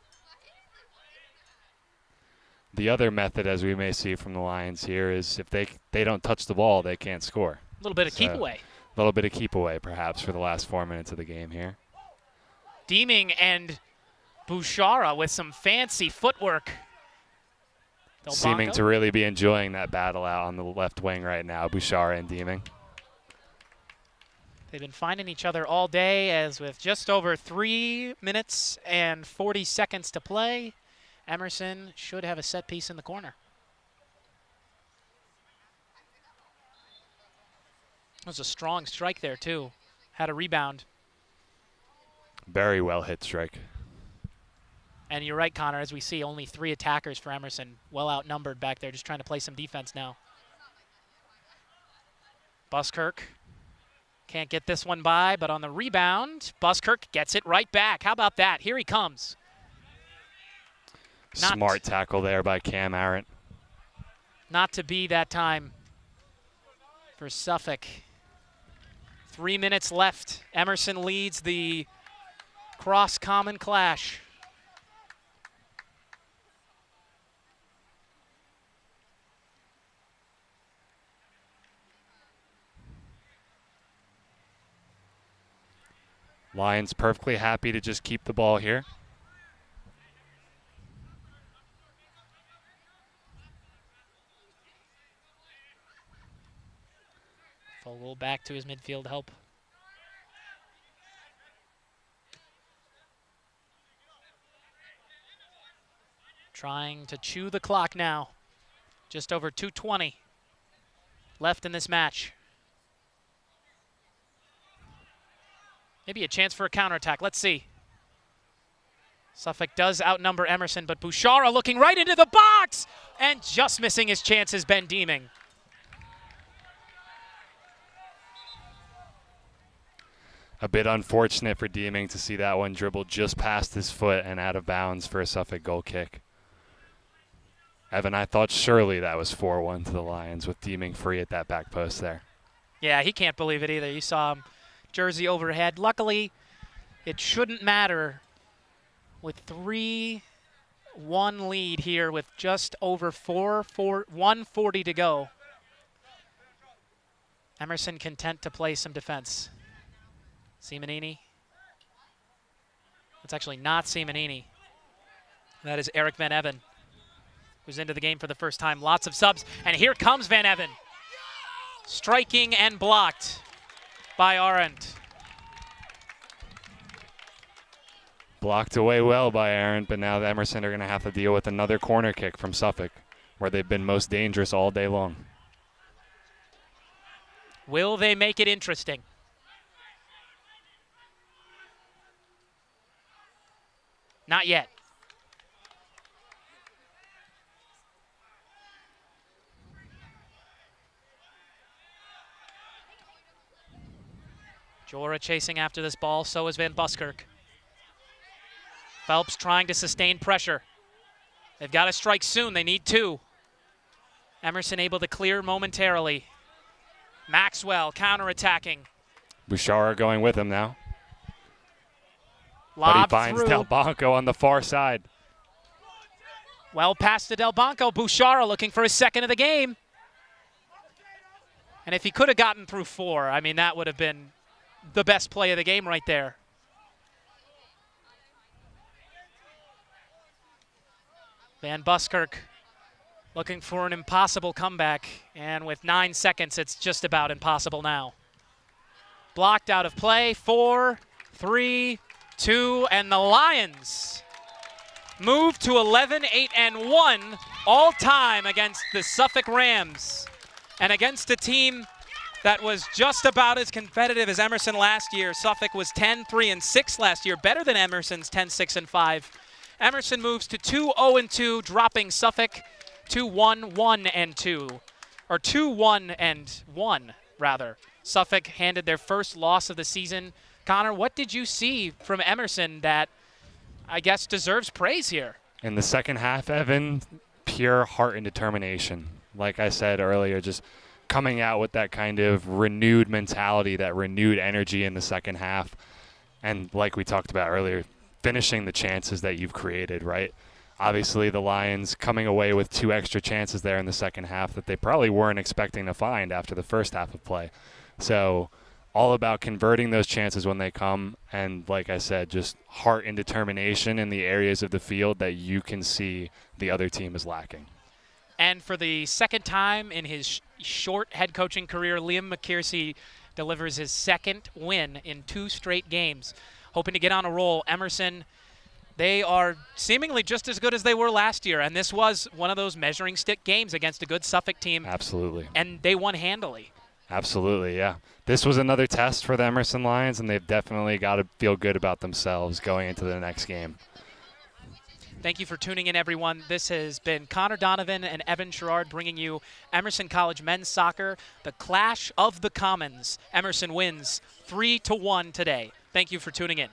The other method, as we may see from the Lions here, is if they don't touch the ball, they can't score. A little bit of keep away. A little bit of keep away, perhaps, for the last 4 minutes of the game here. Deeming and Bouchara with some fancy footwork. Seeming to really be enjoying that battle out on the left wing right now, Bouchara and Deeming. They've been finding each other all day, as with just over 3 minutes and 40 seconds to play, Emerson should have a set piece in the corner. That was a strong strike there, too. Had a rebound. Very well hit strike. And you're right, Connor, as we see, only 3 attackers for Emerson. Well outnumbered back there, just trying to play some defense now. Buskirk can't get this one by, but on the rebound, Buskirk gets it right back. How about that? Here he comes. Smart tackle there by Cam Arrant. Not to be that time for Suffolk. 3 minutes left. Emerson leads the cross-common clash. Lions perfectly happy to just keep the ball here. Fogel back to his midfield help. Trying to chew the clock now. Just over 2:20 left in this match. Maybe a chance for a counterattack. Let's see. Suffolk does outnumber Emerson, but Bouchara looking right into the box and just missing his chances, Ben Deeming. A bit unfortunate for Deeming to see that one dribble just past his foot and out of bounds for a Suffolk goal kick. Evan, I thought surely that was 4-1 to the Lions with Deeming free at that back post there. Yeah, he can't believe it either. You saw him jersey overhead. Luckily, it shouldn't matter with 3-1 lead here with just over 1:40 to go. Emerson content to play some defense. Simonini. It's actually not Simonini. That is Eric Van Even, who's into the game for the first time. Lots of subs, and here comes Van Even. Striking and blocked by Arendt. Blocked away well by Aaron, but now the Emerson are going to have to deal with another corner kick from Suffolk, where they've been most dangerous all day long. Will they make it interesting? Not yet. Jorah chasing after this ball, so is Van Buskirk. Phelps trying to sustain pressure. They've got to strike soon. They need 2. Emerson able to clear momentarily. Maxwell counterattacking. Bouchard going with him now. Lob but he finds through. Del Banco on the far side. Well past to Del Banco. Bouchard looking for his second of the game. And if he could have gotten through 4, I mean, that would have been the best play of the game right there. Van Buskirk looking for an impossible comeback, and with 9 seconds, it's just about impossible now. Blocked out of play, 4, 3, 2, and the Lions move to 11-8-1 all time against the Suffolk Rams, and against a team that was just about as competitive as Emerson last year. Suffolk was 10-3-6 last year, better than Emerson's 10-6-5. Emerson moves to 2-0-2, dropping Suffolk to 1-1-2, or 2-1-1 rather. Suffolk handed their first loss of the season. Connor, what did you see from Emerson that I guess deserves praise here? In the second half, Evan, pure heart and determination. Like I said earlier, just coming out with that kind of renewed mentality, that renewed energy in the second half. And like we talked about earlier, finishing the chances that you've created, right? Obviously, the Lions coming away with 2 extra chances there in the second half that they probably weren't expecting to find after the first half of play. So all about converting those chances when they come. And like I said, just heart and determination in the areas of the field that you can see the other team is lacking. And for the second time in his short head coaching career, Liam McKersey delivers his second win in 2 straight games. Hoping to get on a roll. Emerson, they are seemingly just as good as they were last year, and this was one of those measuring stick games against a good Suffolk team. Absolutely. And they won handily. Absolutely, yeah. This was another test for the Emerson Lions, and they've definitely got to feel good about themselves going into the next game. Thank you for tuning in, everyone. This has been Connor Donovan and Evan Sharrard bringing you Emerson College men's soccer, the Clash of the Commons. Emerson wins 3-1 today. Thank you for tuning in.